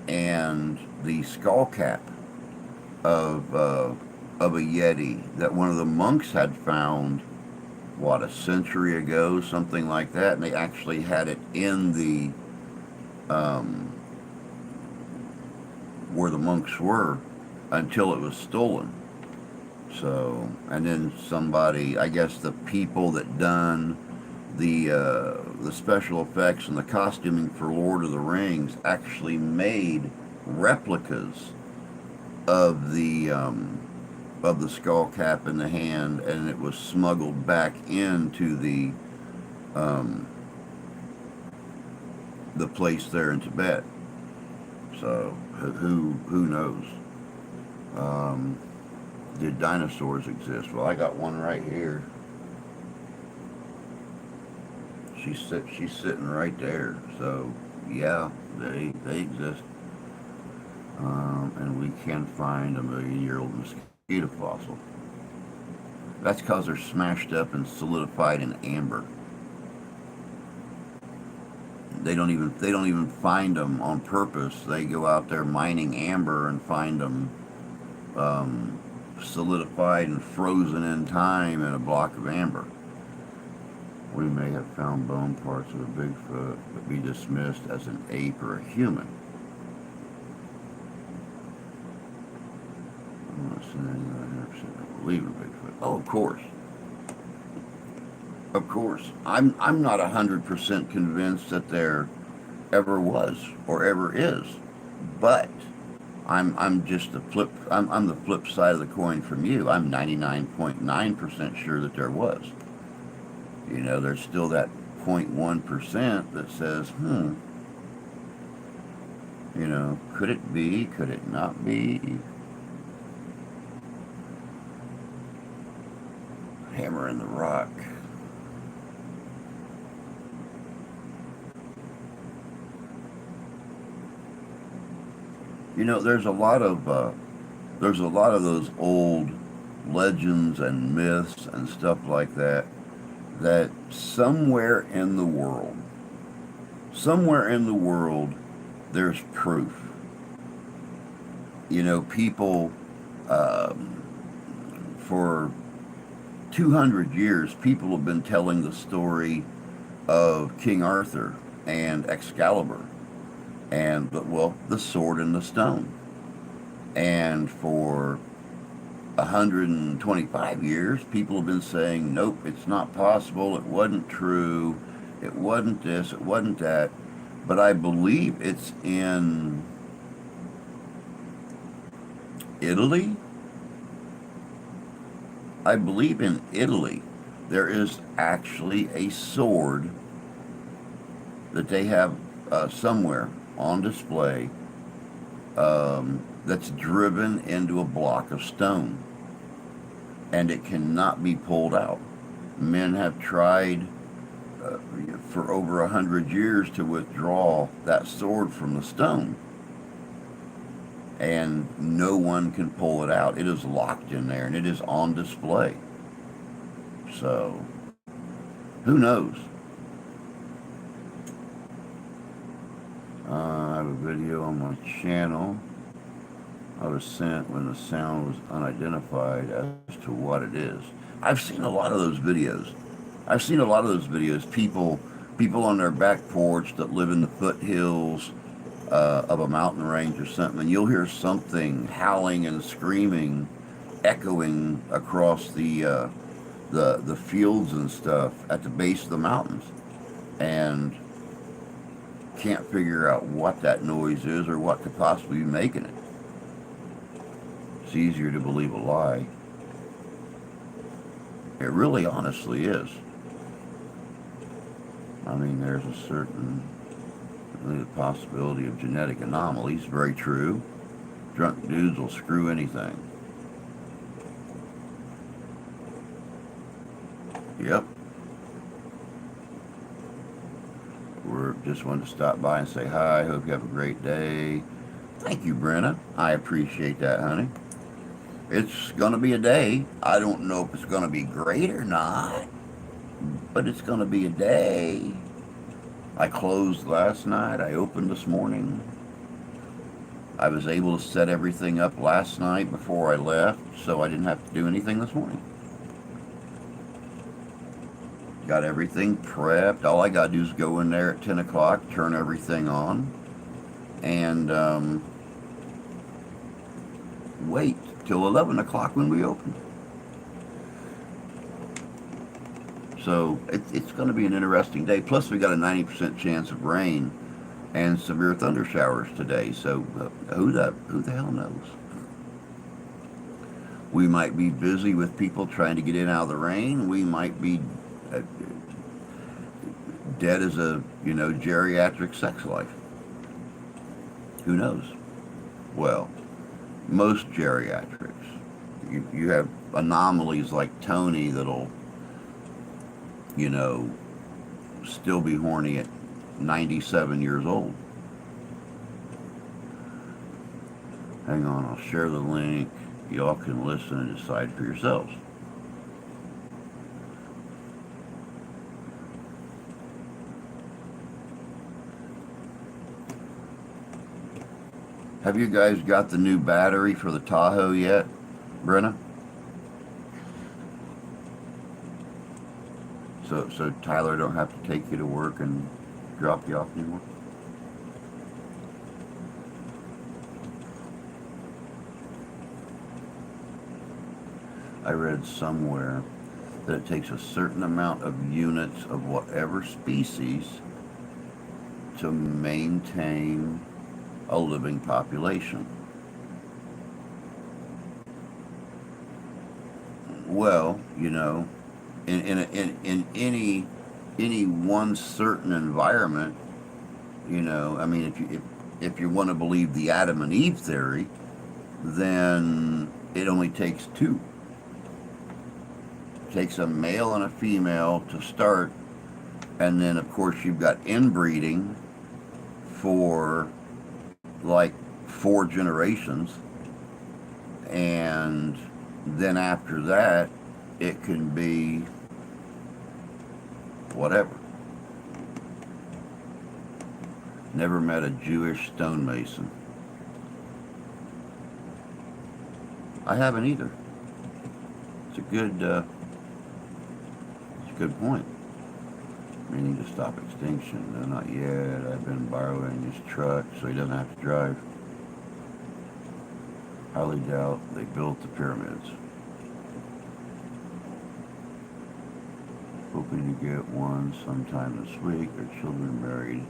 and the skull cap of a yeti that one of the monks had found, what, a century ago, something like that, and they actually had it in the um, where the monks were until it was stolen. So, and then somebody, I guess the people that done the special effects and the costuming for Lord of the Rings actually made replicas of the skull cap in the hand, and it was smuggled back into um, the place there in Tibet. So who knows? Um, did dinosaurs exist? Well, I got one right here. She's sitting right there. So yeah, they exist. And we can find a million-year-old mosquito fossil. That's because they're smashed up and solidified in amber. They don't even find them on purpose. They go out there mining amber and find them solidified and frozen in time in a block of amber. We may have found bone parts of a Bigfoot, but be dismissed as an ape or a human. I'm not saying I believe in Bigfoot. Oh, of course. Of course. I'm not 100% convinced that there ever was or ever is. But I'm just the flip I'm the flip side of the coin from you. I'm 99.9% sure that there was. You know, there's still that 0.1% that says, you know, could it be? Could it not be? Hammer in the rock. You know, there's a lot of those old legends and myths and stuff like that that somewhere in the world, there's proof. You know, people for 200 years, people have been telling the story of King Arthur and Excalibur and, well, the sword and the stone. And for 125 years, people have been saying, nope, it's not possible, it wasn't true, it wasn't this, it wasn't that. But I believe it's in Italy. I believe in Italy there is actually a sword that they have somewhere on display that's driven into a block of stone, and it cannot be pulled out. Men have tried for over 100 years to withdraw that sword from the stone, and no one can pull it out. It is locked in there, and it is on display. So, who knows? I have a video on my channel I was sent when the sound was unidentified as to what it is. I've seen a lot of those videos. People on their back porch that live in the foothills of a mountain range or something, and you'll hear something howling and screaming, echoing across the fields and stuff at the base of the mountains, and can't figure out what that noise is or what could possibly be making it. It's easier to believe a lie. It really honestly is. I mean, there's a certain possibility of genetic anomalies. Very true. Drunk dudes will screw anything. Yep. We're just wanted to stop by and say hi. Hope you have a great day. Thank you, Brenna. I appreciate that, honey. It's going to be a day. I don't know if it's going to be great or not, but it's going to be a day. I closed last night. I opened this morning. I was able to set everything up last night before I left, so I didn't have to do anything this morning. Got everything prepped. All I got to do is go in there at 10 o'clock, turn everything on, and wait till 11 o'clock when we open. So it's going to be an interesting day. Plus, we got a 90% chance of rain and severe thunder showers today. So who the hell knows? We might be busy with people trying to get in and out of the rain. We might be dead as a geriatric sex life. Who knows? Well, most geriatrics. You have anomalies like Tony that'll still be horny at 97 years old. Hang on, I'll share the link. Y'all can listen and decide for yourselves. Have you guys got the new battery for the Tahoe yet, Brenna? So Tyler don't have to take you to work and drop you off anymore? I read somewhere that it takes a certain amount of units of whatever species to maintain a living population. Well, in any one certain environment, I mean, if you want to believe the Adam and Eve theory, then it only takes two. It takes a male and a female to start, and then of course you've got inbreeding for like 4 generations, and then after that it can be whatever. Never met a Jewish stonemason. I haven't either. It's a good point. We need to stop extinction. No, not yet. I've been borrowing his truck so he doesn't have to drive. Highly doubt they built the pyramids. Hoping to get one sometime this week. Their children married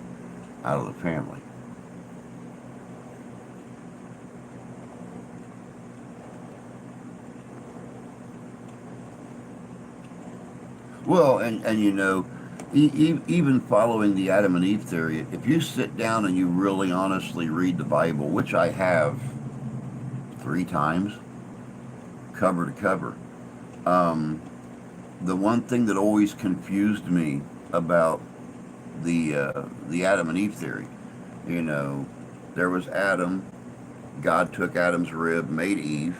out of the family. Well, and even following the Adam and Eve theory, if you sit down and you really honestly read the Bible, which I have 3 times, cover to cover, the one thing that always confused me about the Adam and Eve theory, there was Adam. God took Adam's rib, made Eve.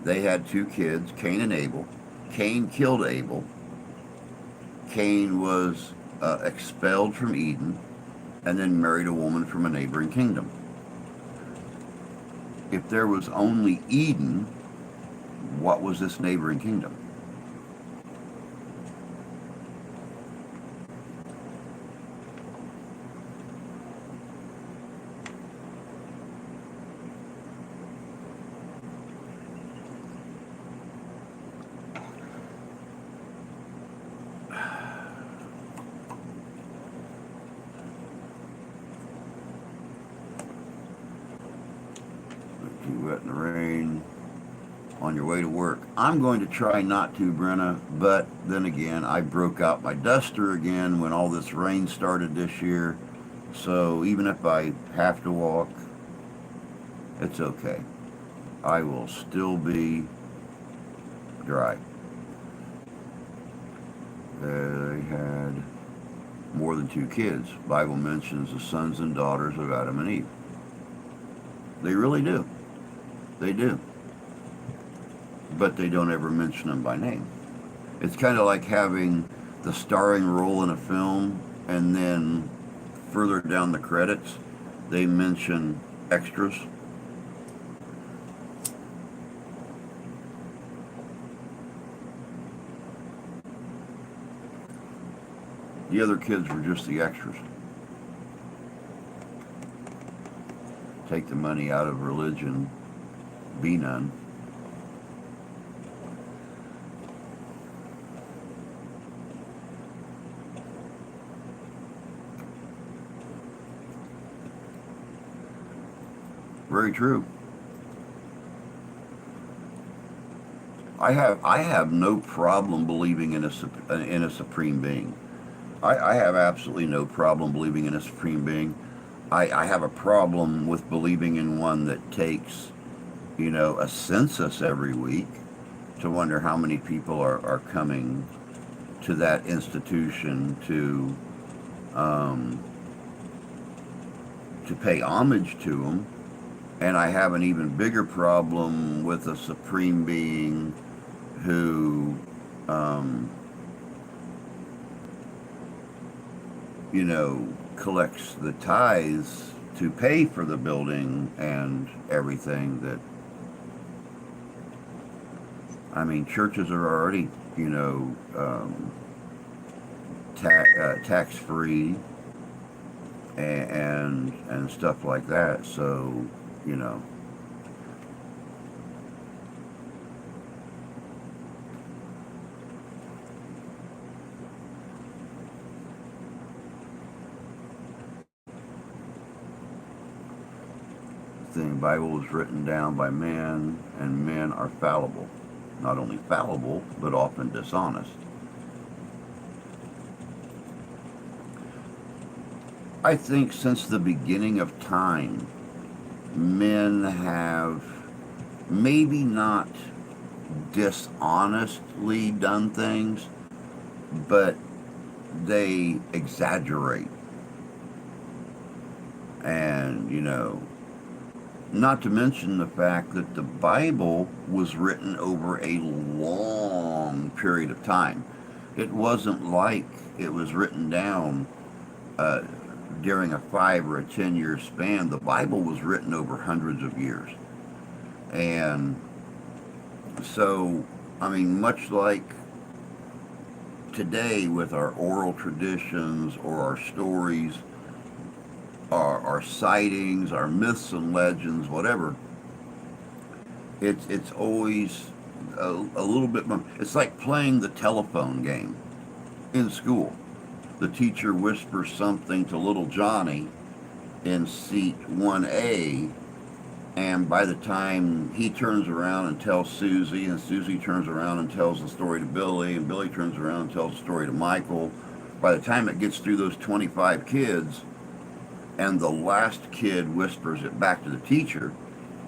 They had 2 kids, Cain and Abel. Cain killed Abel. Cain was expelled from Eden and then married a woman from a neighboring kingdom. If there was only Eden, what was this neighboring kingdom? Too wet in the rain on your way to work. I'm going to try not to, Brenna, but then again, I broke out my duster again when all this rain started this year. So even if I have to walk, it's okay. I will still be dry. They had more than 2 kids. Bible mentions the sons and daughters of Adam and Eve. They really do. They do. But they don't ever mention them by name. It's kind of like having the starring role in a film and then further down the credits, they mention extras. The other kids were just the extras. Take the money out of religion, be none. Very true. I have no problem believing in a supreme being. I have absolutely no problem believing in a supreme being. I have a problem with believing in one that takes, a census every week to wonder how many people are coming to that institution to pay homage to them. And I have an even bigger problem with a supreme being who, collects the tithes to pay for the building and everything. That, I mean, churches are already, tax free and stuff like that. So, the Bible was written down by men, and men are fallible. Not only fallible, but often dishonest. I think since the beginning of time, men have maybe not dishonestly done things, but they exaggerate. And, not to mention the fact that the Bible was written over a long period of time. It wasn't like it was written down during a 5 or a 10-year span. The Bible was written over hundreds of years. And so, I mean, much like today with our oral traditions or our stories, our sightings, our myths and legends, whatever, it's always a little bit more. It's like playing the telephone game in school. The teacher whispers something to little Johnny in seat 1A, and by the time he turns around and tells Susie, and Susie turns around and tells the story to Billy, and Billy turns around and tells the story to Michael, by the time it gets through those 25 kids, and the last kid whispers it back to the teacher,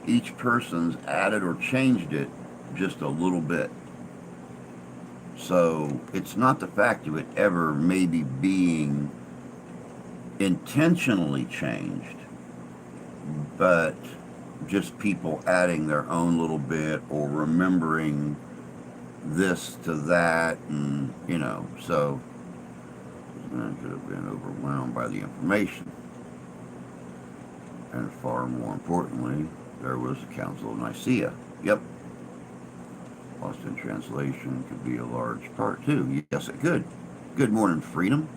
each person's added or changed it just a little bit. So it's not the fact of it ever maybe being intentionally changed, but just people adding their own little bit or remembering this to that, and so I could have been overwhelmed by the information. And far more importantly, there was the Council of Nicaea. Yep. Lost in translation could be a large part too. Yes, it could. Good morning, Freedom.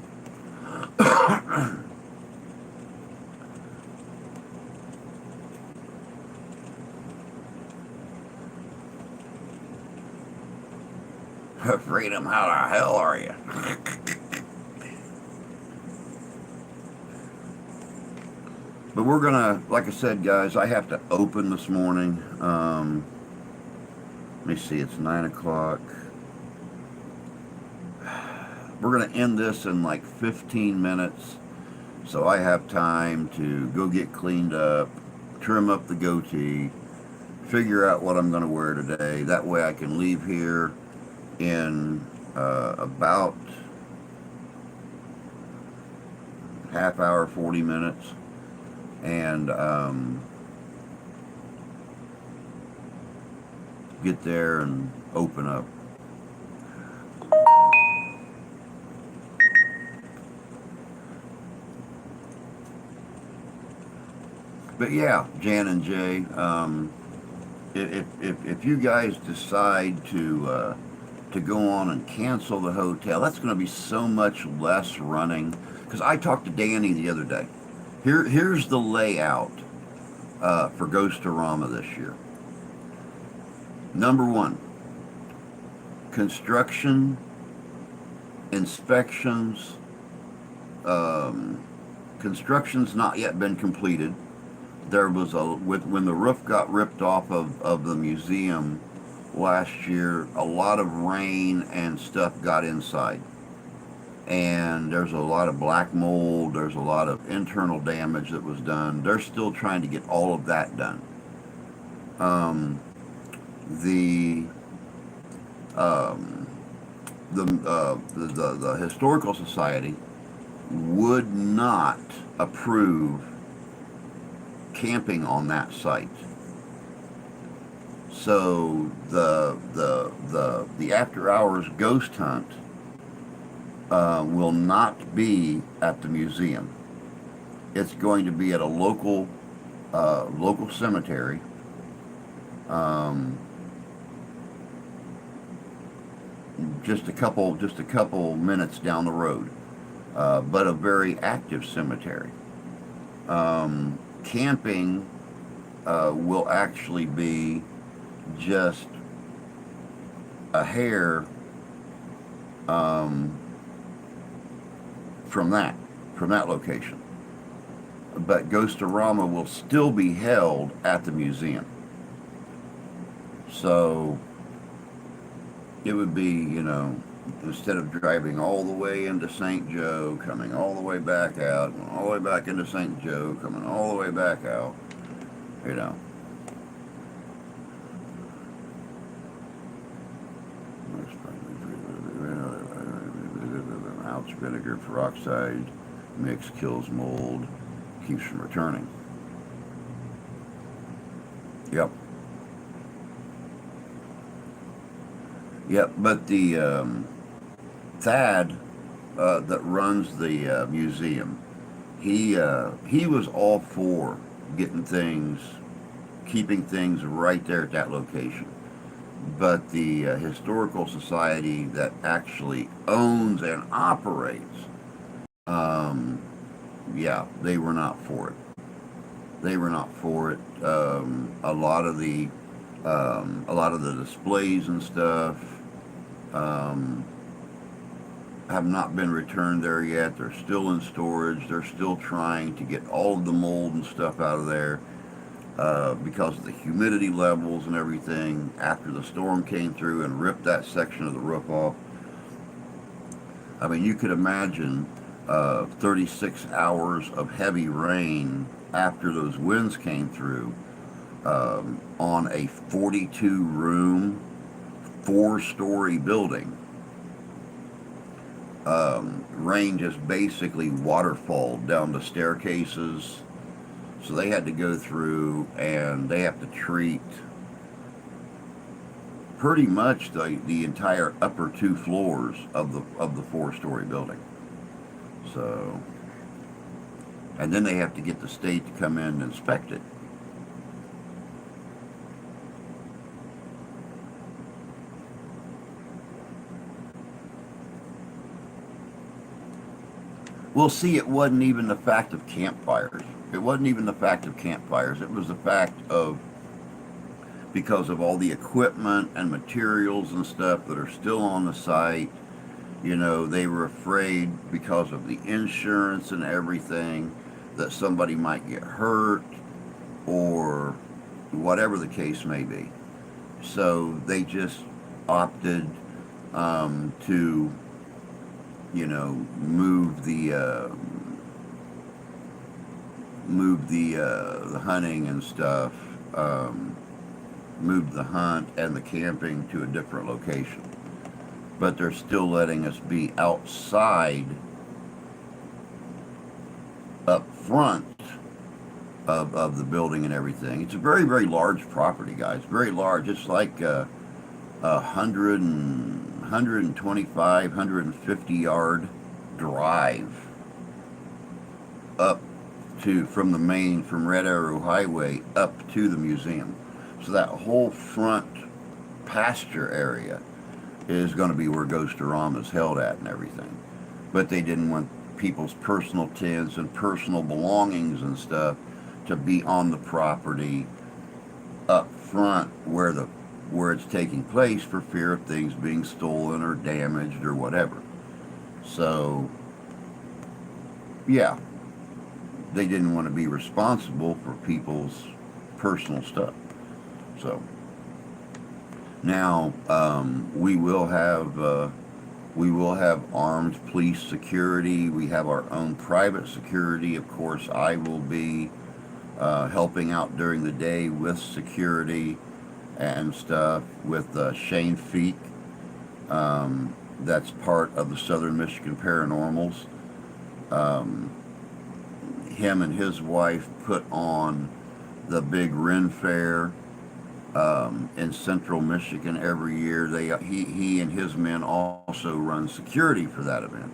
Freedom, how the hell are you? But we're gonna, like I said, guys, I have to open this morning. Let me see, it's 9 o'clock. We're gonna end this in like 15 minutes. So I have time to go get cleaned up, trim up the goatee, figure out what I'm gonna wear today. That way I can leave here in about half hour, 40 minutes. And get there and open up. But yeah, Jan and Jay, if you guys decide to go on and cancel the hotel, that's going to be so much less running. Because I talked to Danny the other day. Here's the layout for Ghostorama this year. Number one, construction, inspections. Construction's not yet been completed. There was when the roof got ripped off of the museum last year, a lot of rain and stuff got inside. And there's a lot of black mold, there's a lot of internal damage that was done. They're still trying to get all of that done. Um, the, um, the Historical Society would not approve camping on that site. So the after hours ghost hunt will not be at the museum. It's going to be at a local cemetery. Um, just a couple minutes down the road, but a very active cemetery. Camping will actually be just a hair um, from that location. But Ghostorama will still be held at the museum. So it would be, instead of driving all the way into St. Joe, coming all the way back out, and all the way back into St. Joe, coming all the way back out, you know. Ounce vinegar peroxide mix kills mold, keeps from returning. Yep. Yep, but the Thad that runs the museum, he was all for keeping things right there at that location. But the Historical Society that actually owns and operates, yeah, they were not for it. They were not for it. A lot of the displays and stuff have not been returned there yet. They're still in storage. They're still trying to get all of the mold and stuff out of there because of the humidity levels and everything. After the storm came through and ripped that section of the roof off, I mean, you could imagine 36 hours of heavy rain after those winds came through on a 42-room, 4-story building. Rain just basically waterfalled down the staircases. So they had to go through and they have to treat pretty much the entire upper 2 floors of the 4-story building. So, and then they have to get the state to come in and inspect it. Well, see, it wasn't even the fact of campfires. It wasn't even the fact of campfires. It was the fact of, because of all the equipment and materials and stuff that are still on the site, they were afraid because of the insurance and everything that somebody might get hurt or whatever the case may be. So they just opted to move the hunting and stuff, moved the hunt and the camping to a different location. But they're still letting us be outside, up front of the building and everything. It's a very, very large property, guys. Very large. It's like 125, 150 yard drive up from Red Arrow Highway up to the museum. So that whole front pasture area is going to be where Ghost-O-Rama is held at and everything. But they didn't want people's personal tents and personal belongings and stuff to be on the property up front where it's taking place, for fear of things being stolen or damaged or whatever. So yeah, they didn't want to be responsible for people's personal stuff. So now we will have armed police security. We have our own private security. Of course, I will be helping out during the day with security and stuff with Shane Feek. That's part of the Southern Michigan Paranormals. Him and his wife put on the big Ren Fair in Central Michigan every year. He and his men also run security for that event,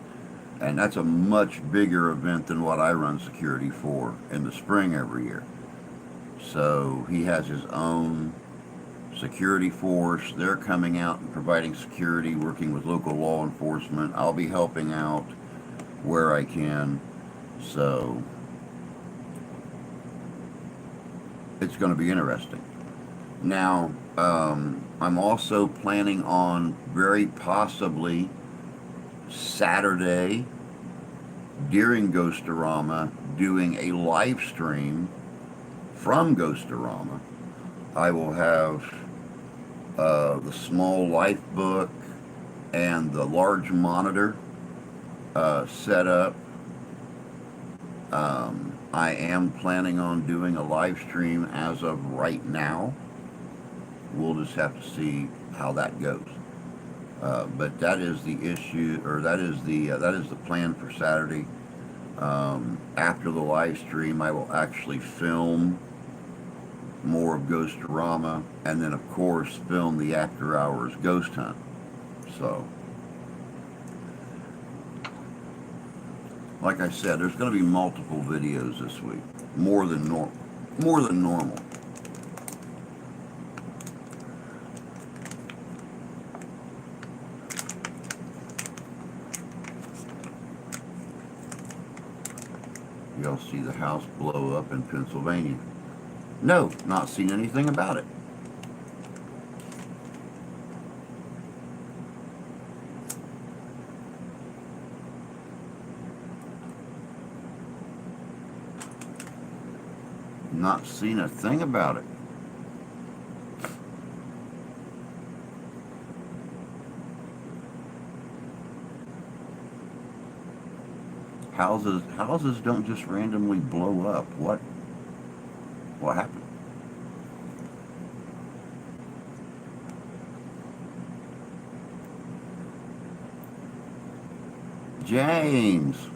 and that's a much bigger event than what I run security for in the spring every year. So he has his own security force. They're coming out and providing security, working with local law enforcement. I'll be helping out where I can. So it's going to be interesting. Now, I'm also planning on very possibly Saturday during Ghost-O-Rama doing a live stream from Ghost-O-Rama. I will have the small life book and the large monitor set up. I am planning on doing a live stream as of right now. We'll just have to see how that goes. But that is the issue, or that is the plan for Saturday. After the live stream, I will actually film more of Ghost-O-Rama, and then of course film the after hours ghost hunt. So, like I said, there's going to be multiple videos this week, more than normal. Y'all see the house blow up in Pennsylvania? No, not seen anything about it. Not seen a thing about it. Houses don't just randomly blow up. What happened? James,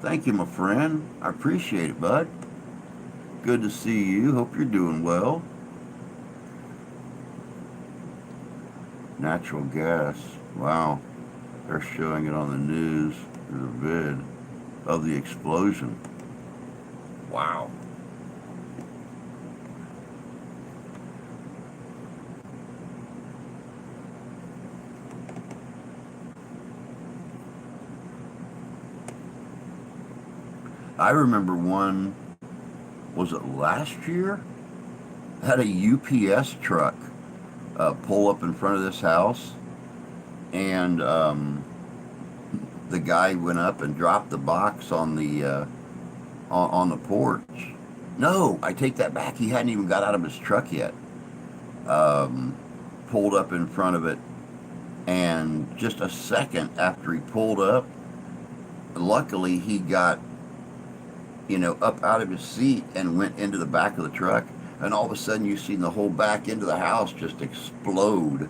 thank you, my friend. I appreciate it, bud. Good to see you. Hope you're doing well. Natural gas. Wow. They're showing it on the news, or the vid, of the explosion. Wow. I remember one, was it last year? Had a UPS truck pull up in front of this house, and the guy went up and dropped the box on the porch. No, I take that back. He hadn't even got out of his truck yet. Pulled up in front of it, and just a second after he pulled up, luckily he got up out of his seat and went into the back of the truck, and all of a sudden you seen the whole back end of the house just explode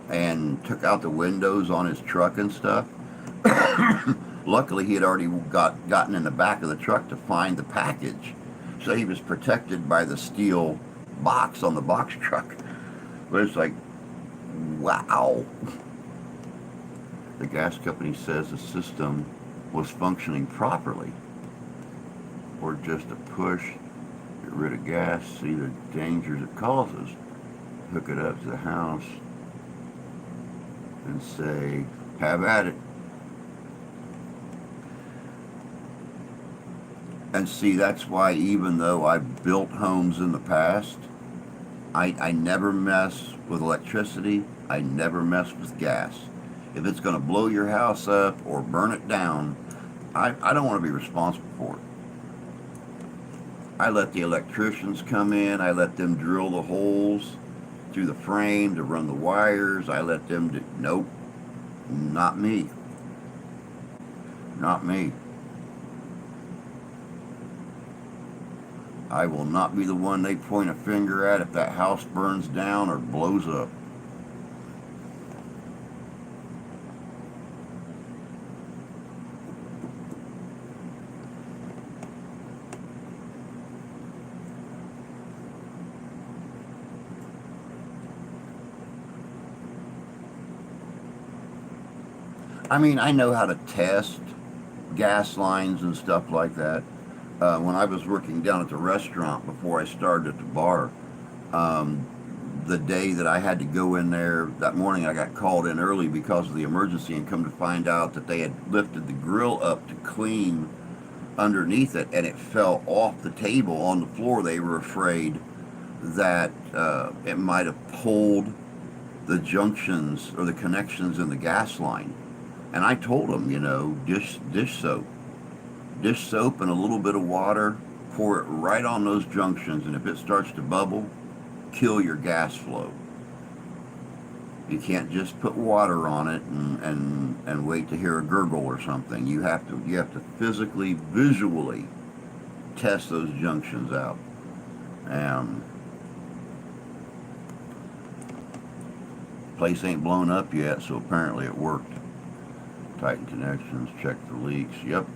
and took out the windows on his truck and stuff. Luckily he had already gotten in the back of the truck to find the package, so he was protected by the steel box on the box truck. But it's like, wow. The gas company says the system was functioning properly. or just a push, get rid of gas, see the dangers it causes, hook it up to the house, and say, have at it. And see, that's why even though I've built homes in the past, I never mess with electricity. I never mess with gas. If it's going to blow your house up or burn it down, I don't want to be responsible for it. I let the electricians come in. I let them drill the holes through the frame to run the wires. I let them do, nope, not me. Not me. I will not be the one they point a finger at if that house burns down or blows up. I mean, I know how to test gas lines and stuff like that. When I was working down at the restaurant before I started at the bar, um, the day that I had to go in there that morning, I got called in early because of the emergency, and come to find out that they had lifted the grill up to clean underneath it, and it fell off the table on the floor. They were afraid that it might have pulled the junctions or the connections in the gas line. And I told them, dish soap and a little bit of water, pour it right on those junctions, and if it starts to bubble, kill your gas flow. You can't just put water on it and wait to hear a gurgle or something. You have to physically, visually test those junctions out. Place ain't blown up yet, so apparently it worked. Tighten connections, check for leaks. Yep.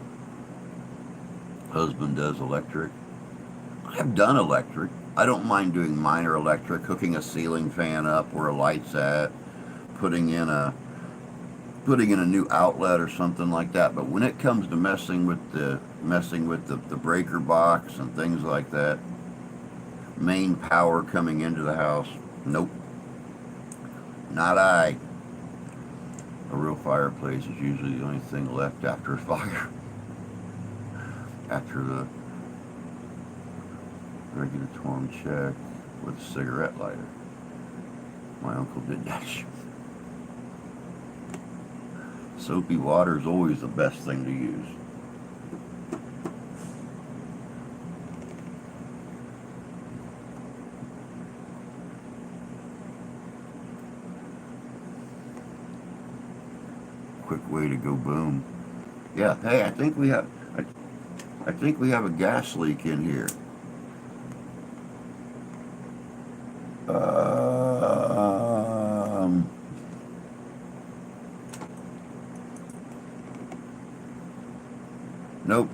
Husband does electric. I've done electric. I don't mind doing minor electric, hooking a ceiling fan up where a light's at, putting in a new outlet or something like that. But when it comes to messing with the breaker box and things like that, main power coming into the house, nope. Not I. A real fireplace is usually the only thing left after a fire. After the regulatory check with a cigarette lighter. My uncle did that. Soapy water is always the best thing to use. Quick way to go boom. Yeah, hey, I think we have a gas leak in here. Nope.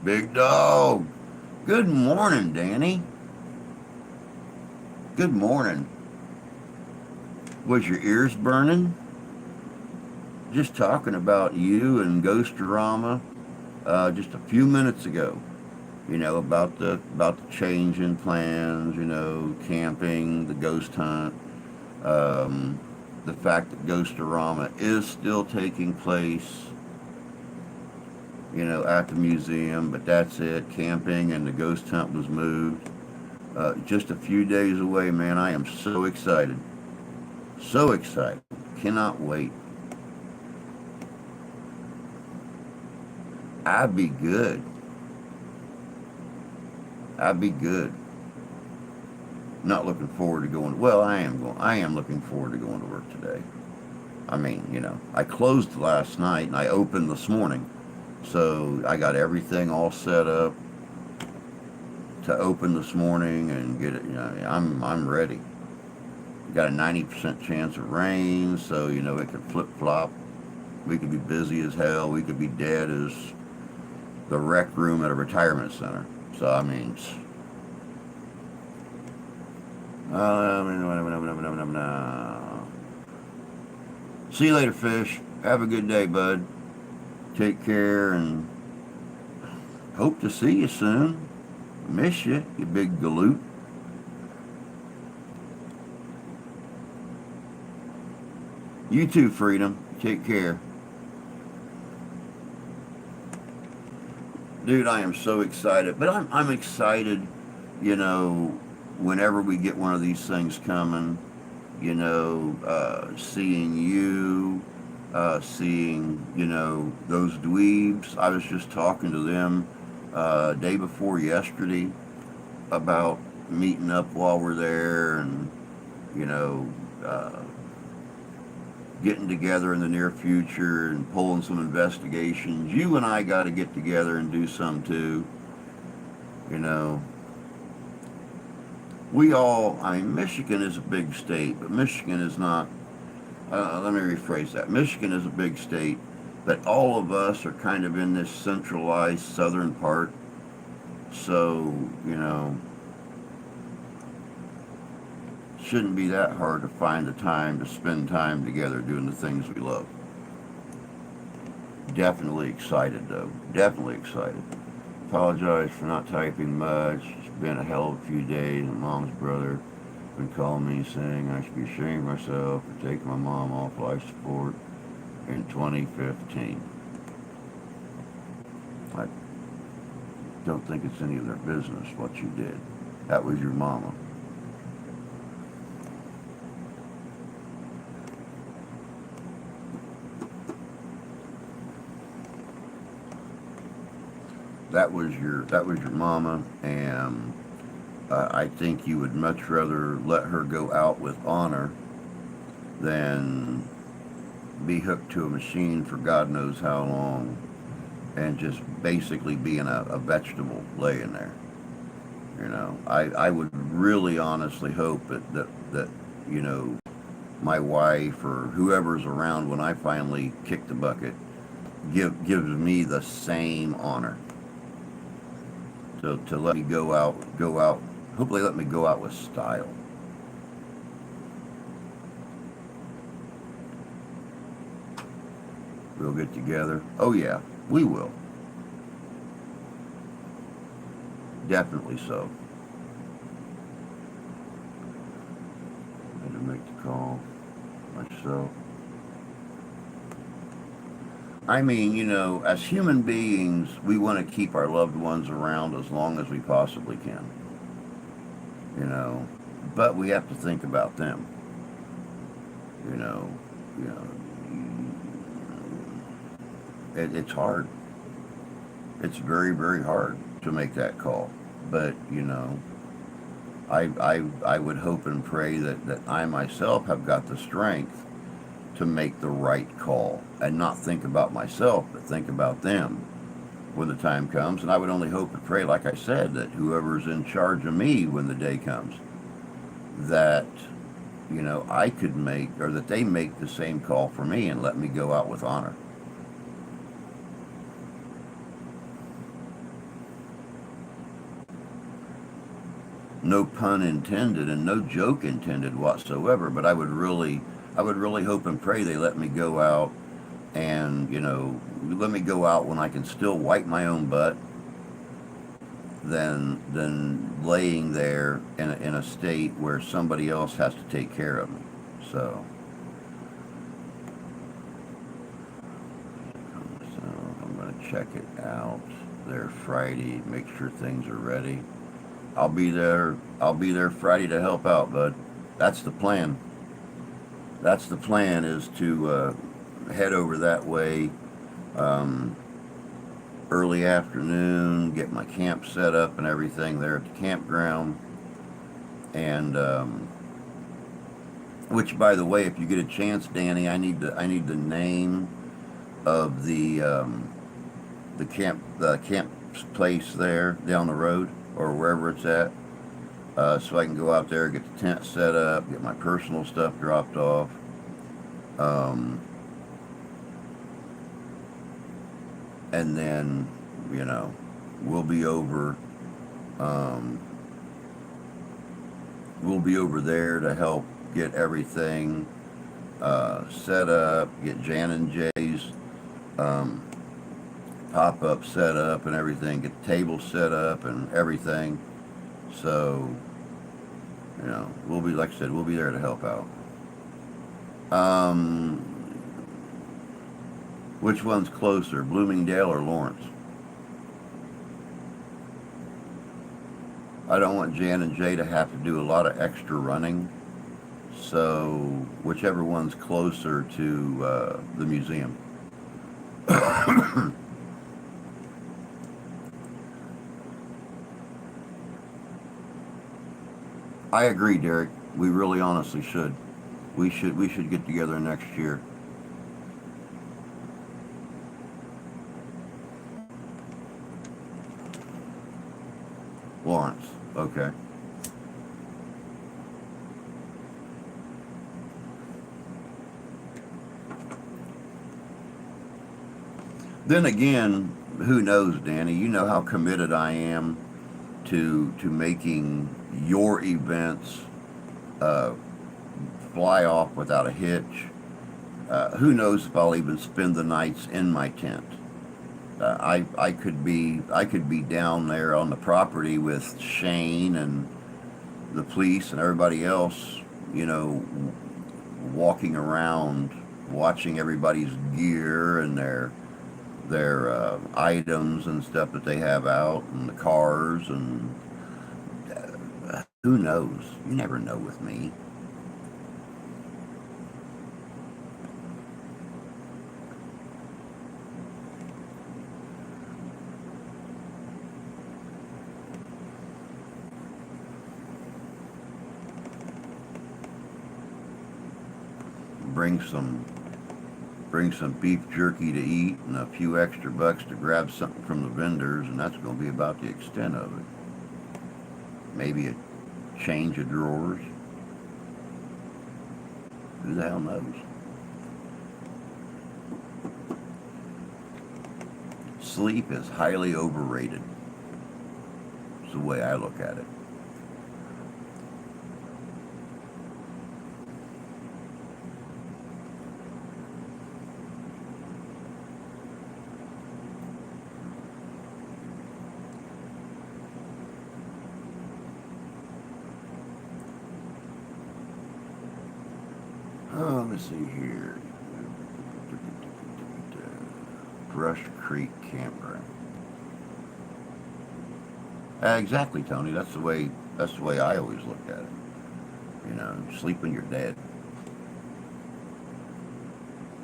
Big dog. Good morning, Danny. Good morning. Was your ears burning? Just talking about you and Ghostorama just a few minutes ago. About the change in plans. Camping, the ghost hunt, the fact that Ghostorama is still taking place. At the museum, but that's it. Camping and the ghost hunt was moved. Just a few days away, man. I am so excited. So excited. Cannot wait. I'd be good. Not looking forward to going. Well, I am looking forward to going to work today. I mean, I closed last night and I opened this morning. So I got everything all set up to open this morning and get it. I'm ready. Got a 90% chance of rain, so it could flip flop. We could be busy as hell. We could be dead as the rec room at a retirement center. So, I mean, see you later, fish. Have a good day, bud. Take care and hope to see you soon. Miss you, you big galoot. You too, Freedom. Take care. Dude, I am so excited. But I'm excited, you know, whenever we get one of these things coming, you know, seeing you, seeing, you know, those dweebs. I was just talking to them day before yesterday about meeting up while we're there and, you know, getting together in the near future and pulling some investigations. You and I got to get together and do some too. You know, we all, I mean, Michigan is a big state, but Michigan is not, let me rephrase that. Michigan is a big state, but all of us are kind of in this centralized southern part. So, you know, shouldn't be that hard to find the time to spend time together doing the things we love. Definitely excited though. Definitely excited. Apologize for not typing much. It's been a hell of a few days. My mom's brother been calling me saying I should be ashamed of myself for taking my mom off life support in 2015. I don't think it's any of their business what you did. That was your mama. That was your mama, and I think you would much rather let her go out with honor than be hooked to a machine for God knows how long and just basically being a vegetable laying there. You know, I would really honestly hope that you know, my wife or whoever's around when I finally kick the bucket gives me the same honor. To let me go out, hopefully let me go out with style. We'll get together. Oh yeah, we will. Definitely so. I had to make the call myself. I mean, you know, as human beings, we want to keep our loved ones around as long as we possibly can. You know, but we have to think about them. You know, you know, it's hard. It's very, very hard to make that call. But you know, I would hope and pray that I myself have got the strength to make the right call and not think about myself, but think about them when the time comes. And I would only hope and pray, like I said, that whoever's in charge of me when the day comes, that, you know, I could make, or that they make the same call for me and let me go out with honor. No pun intended and no joke intended whatsoever, but I would really hope and pray they let me go out and, you know, let me go out when I can still wipe my own butt than laying there in a state where somebody else has to take care of me. So I'm going to check it out there Friday, make sure things are ready. I'll be there Friday to help out, bud. That's the plan. That's the plan, is to head over that way early afternoon, get my camp set up and everything there at the campground. And which, by the way, if you get a chance, Danny, I need the name of the camp place there down the road or wherever it's at. So I can go out there, get the tent set up, get my personal stuff dropped off. and then, you know, we'll be over. Um, we'll be over there to help get everything set up, get Jan and Jay's um, pop up set up and everything, get the table set up and everything. So, you know, we'll be, like I said, we'll be there to help out. Um, which one's closer, Bloomingdale or Lawrence? I don't want Jan and Jay to have to do a lot of extra running. So, whichever one's closer to the museum. I agree, Derek. We really honestly should. We should get together next year. Lawrence. Okay. Then again, who knows, Danny? You know how committed I am to making your events uh, fly off without a hitch. Who knows if I'll even spend the nights in my tent? I could be down there on the property with Shane and the police and everybody else, you know, walking around, watching everybody's gear and their items and stuff that they have out, and the cars, and who knows? You never know with me. Bring some bring some beef jerky to eat and a few extra bucks to grab something from the vendors, and that's going to be about the extent of it. Maybe a change of drawers. Who the hell knows? Sleep is highly overrated. It's the way I look at it. Oh, let's see here. Brush Creek Campground. Exactly, Tony. That's the way I always look at it. You know, sleep when you're dead.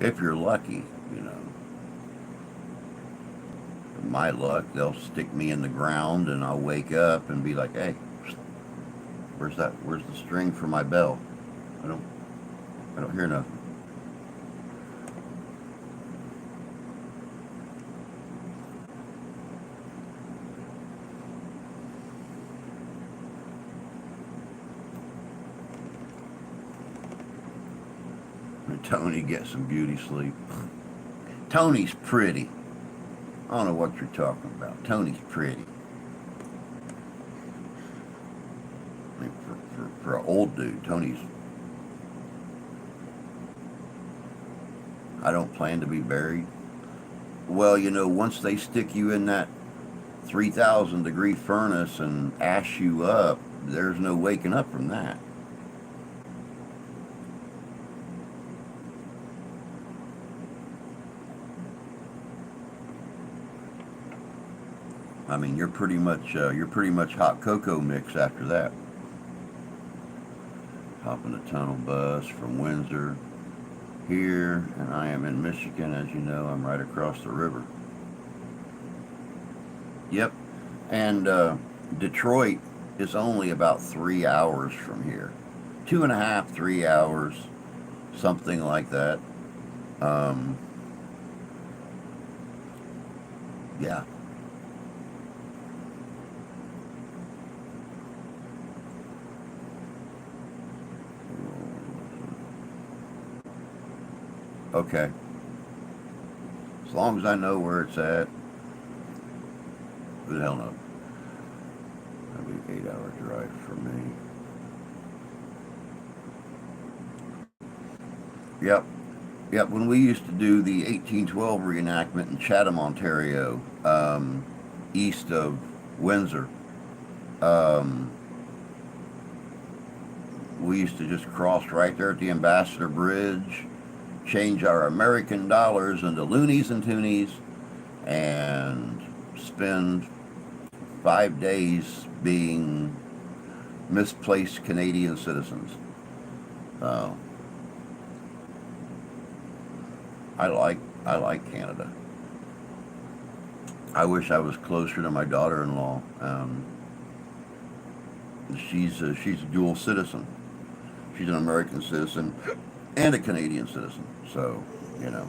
If you're lucky, you know. My luck, they'll stick me in the ground and I'll wake up and be like, "Hey, where's the string for my bell? I don't I don't hear nothing." And Tony gets some beauty sleep. Tony's pretty. I don't know what you're talking about. Tony's pretty. I mean, for an old dude, Tony's. I don't plan to be buried. Well, you know, once they stick you in that 3,000 degree furnace and ash you up, there's no waking up from that. I mean, you're pretty much hot cocoa mix after that. Hopping the tunnel bus from Windsor here, and I am in Michigan. As you know, I'm right across the river. Yep, and Detroit is only about 3 hours from here, 2.5, 3 hours, something like that. Um, yeah. Okay. long as I know where it's at, who the hell knows? That'd be an 8-hour drive for me. Yep. Yep. When we used to do the 1812 reenactment in Chatham, Ontario, east of Windsor, um, we used to just cross right there at the Ambassador Bridge, change our American dollars into loonies and toonies, and spend 5 days being misplaced Canadian citizens. Uh, I like Canada. I wish I was closer to my daughter-in-law. She's a dual citizen. She's an American citizen and a Canadian citizen. So, you know,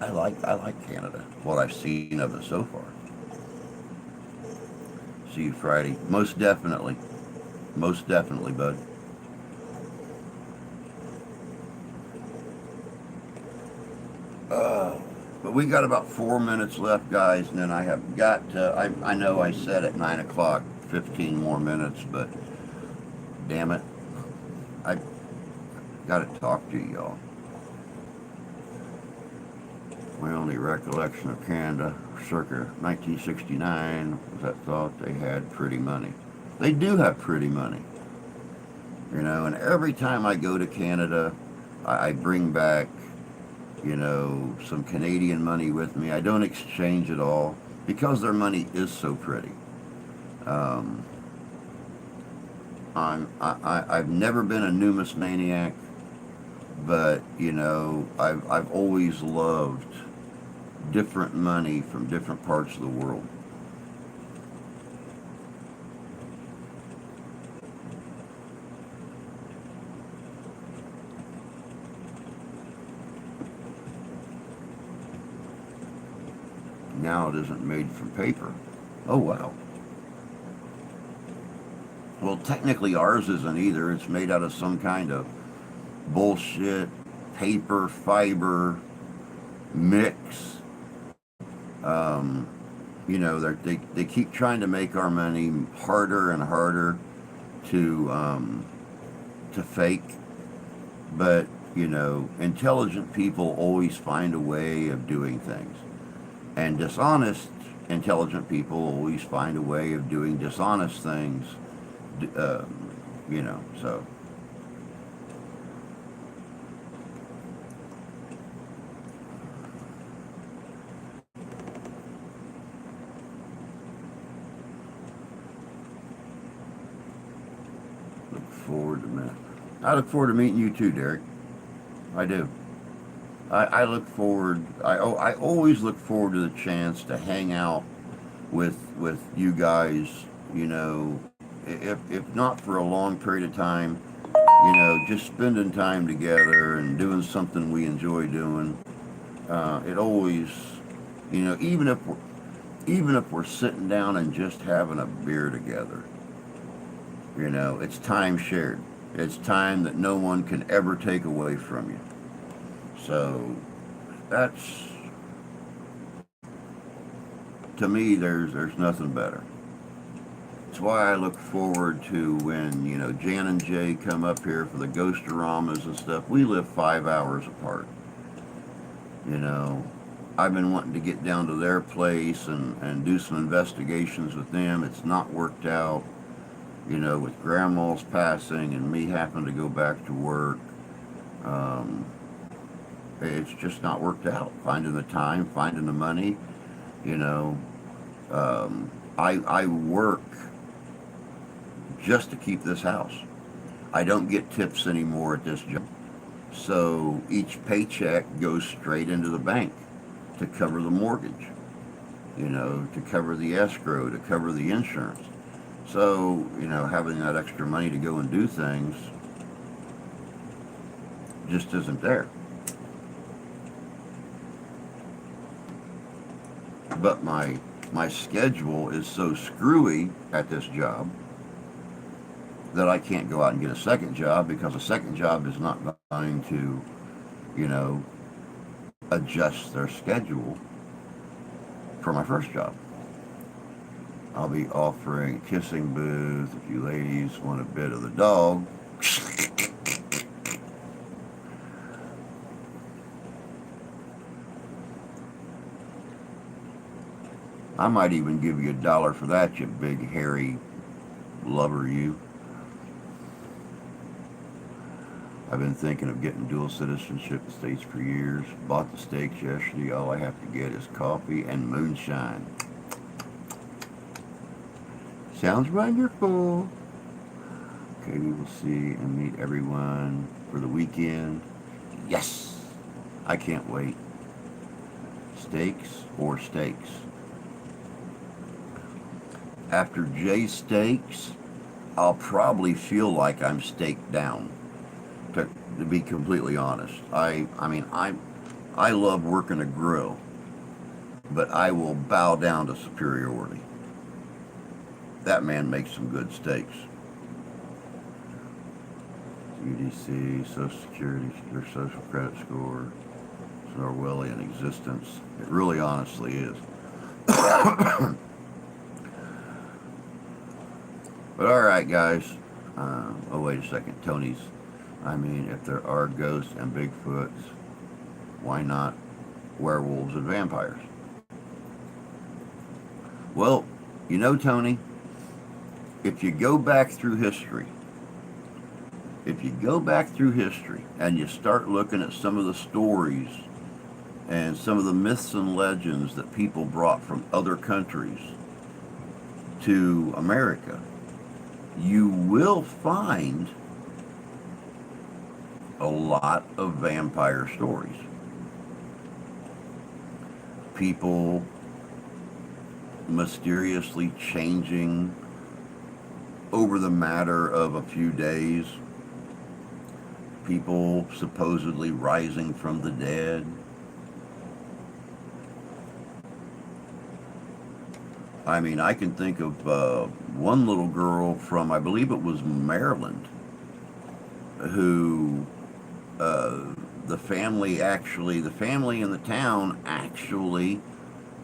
I like Canada. What I've seen of it so far. See you Friday. Most definitely. Most definitely, bud. But we got about 4 minutes left, guys, and then I have got, I know I said at 9 o'clock, 15 more minutes, but damn it, I got to talk to y'all. My only recollection of Canada, circa 1969, was that thought they had pretty money. They do have pretty money, you know, and every time I go to Canada, I bring back, you know, some Canadian money with me. I don't exchange it all because their money is so pretty. I've never been a numismaniac, but you know, I've always loved different money from different parts of the world. Now it isn't made from paper. Oh wow. Well, technically ours isn't either. It's made out of some kind of bullshit paper fiber mix. You know, they keep trying to make our money harder and harder to fake, but you know, intelligent people always find a way of doing things, and dishonest intelligent people always find a way of doing dishonest things. You know, so. Look forward to that. I look forward to meeting you too, Derek. I do. I look forward. I always look forward to the chance to hang out with you guys. You know, if not for a long period of time, you know, just spending time together and doing something we enjoy doing. It always, you know, even if we're sitting down and just having a beer together, you know, it's time shared. It's time that no one can ever take away from you. So that's, to me, there's nothing better. That's why I look forward to when, you know, Jan and Jay come up here for the Ghostoramas and stuff. We live 5 hours apart. You know, I've been wanting to get down to their place and do some investigations with them. It's not worked out, you know, with Grandma's passing and me having to go back to work. It's just not worked out. Finding the time, finding the money, you know. I work just to keep this house. I don't get tips anymore at this job. So each paycheck goes straight into the bank to cover the mortgage, you know, to cover the escrow, to cover the insurance. So, you know, having that extra money to go and do things just isn't there. But my schedule is so screwy at this job that I can't go out and get a second job because a second job is not going to, you know, adjust their schedule for my first job. I'll be offering a kissing booth if you ladies want a bit of the dog. I might even give you $1 for that, you big hairy lover, you. I've been thinking of getting dual citizenship in the States for years. Bought the steaks yesterday. All I have to get is coffee and moonshine. Sounds wonderful. Okay, we will see and meet everyone for the weekend. Yes! I can't wait. Steaks or steaks? After Jay's Steaks, I'll probably feel like I'm staked down. To be completely honest, I love working a grill, but I will bow down to superiority. That man makes some good steaks. UDC, Social Security, their social credit score, it's an Orwellian existence. It really honestly is. But all right, guys. Oh, wait a second. Tony's. If there are ghosts and Bigfoots, why not werewolves and vampires? Well, Tony, if you go back through history, and you start looking at some of the stories and some of the myths and legends that people brought from other countries to America, you will find a lot of vampire stories. People mysteriously changing over the matter of a few days. People supposedly rising from the dead. I can think of one little girl from, I believe it was Maryland, who the family in the town actually,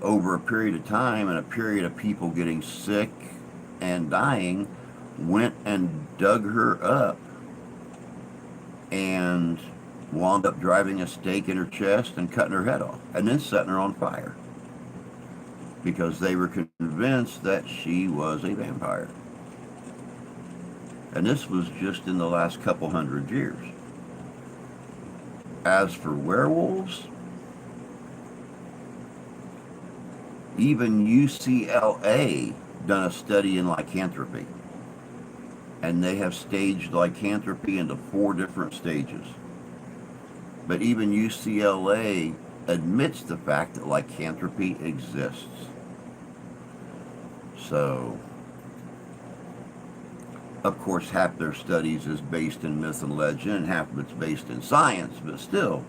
over a period of time and a period of people getting sick and dying, went and dug her up and wound up driving a stake in her chest and cutting her head off and then setting her on fire because they were convinced that she was a vampire. And this was just in the last couple hundred years. As for werewolves, even UCLA done a study in lycanthropy. And they have staged lycanthropy into 4 different stages. But even UCLA admits the fact that lycanthropy exists. So, of course, half their studies is based in myth and legend, and half of it's based in science, but still,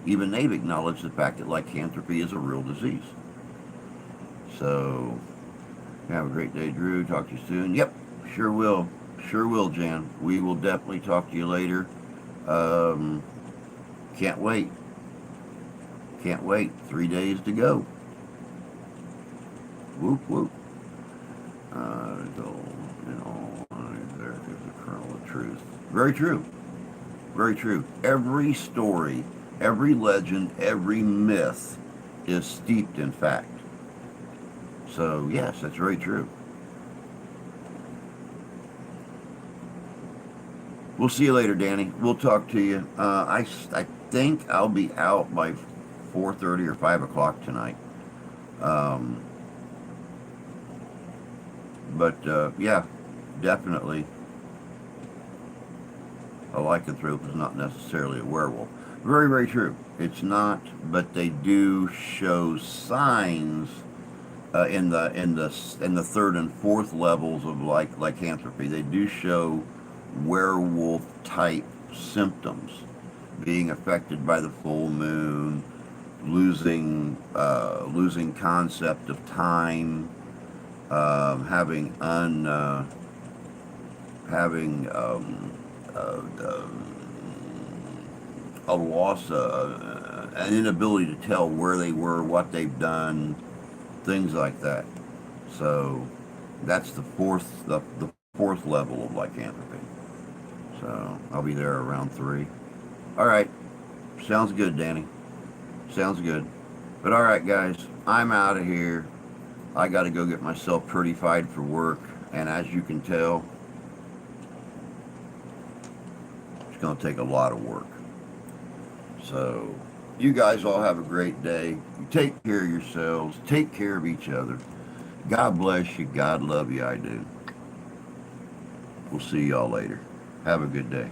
even they've acknowledged the fact that lycanthropy is a real disease. So, have a great day, Drew. Talk to you soon. Yep, sure will. Sure will, Jan. We will definitely talk to you later. Can't wait. Can't wait. 3 days to go. Whoop, whoop. There is a kernel of truth. Very true. Very true. Every story, every legend, every myth is steeped in fact. So, yes, that's very true. We'll see you later, Danny. We'll talk to you. I think I'll be out by 4:30 or 5 o'clock tonight. Yeah, definitely. A lycanthrope is not necessarily a werewolf. Very, very true. It's not, but they do show signs in the third and fourth levels of lycanthropy. They do show werewolf type symptoms, being affected by the full moon, losing concept of time, having a loss, an inability to tell where they were, what they've done, things like that. So that's the fourth level of lycanthropy. So I'll be there around 3. All right, sounds good, Danny. Sounds good. But all right, guys, I'm out of here. I got to go get myself prettified for work, and as you can tell, it's going to take a lot of work. So, you guys all have a great day. You take care of yourselves. Take care of each other. God bless you. God love you. I do. We'll see y'all later. Have a good day.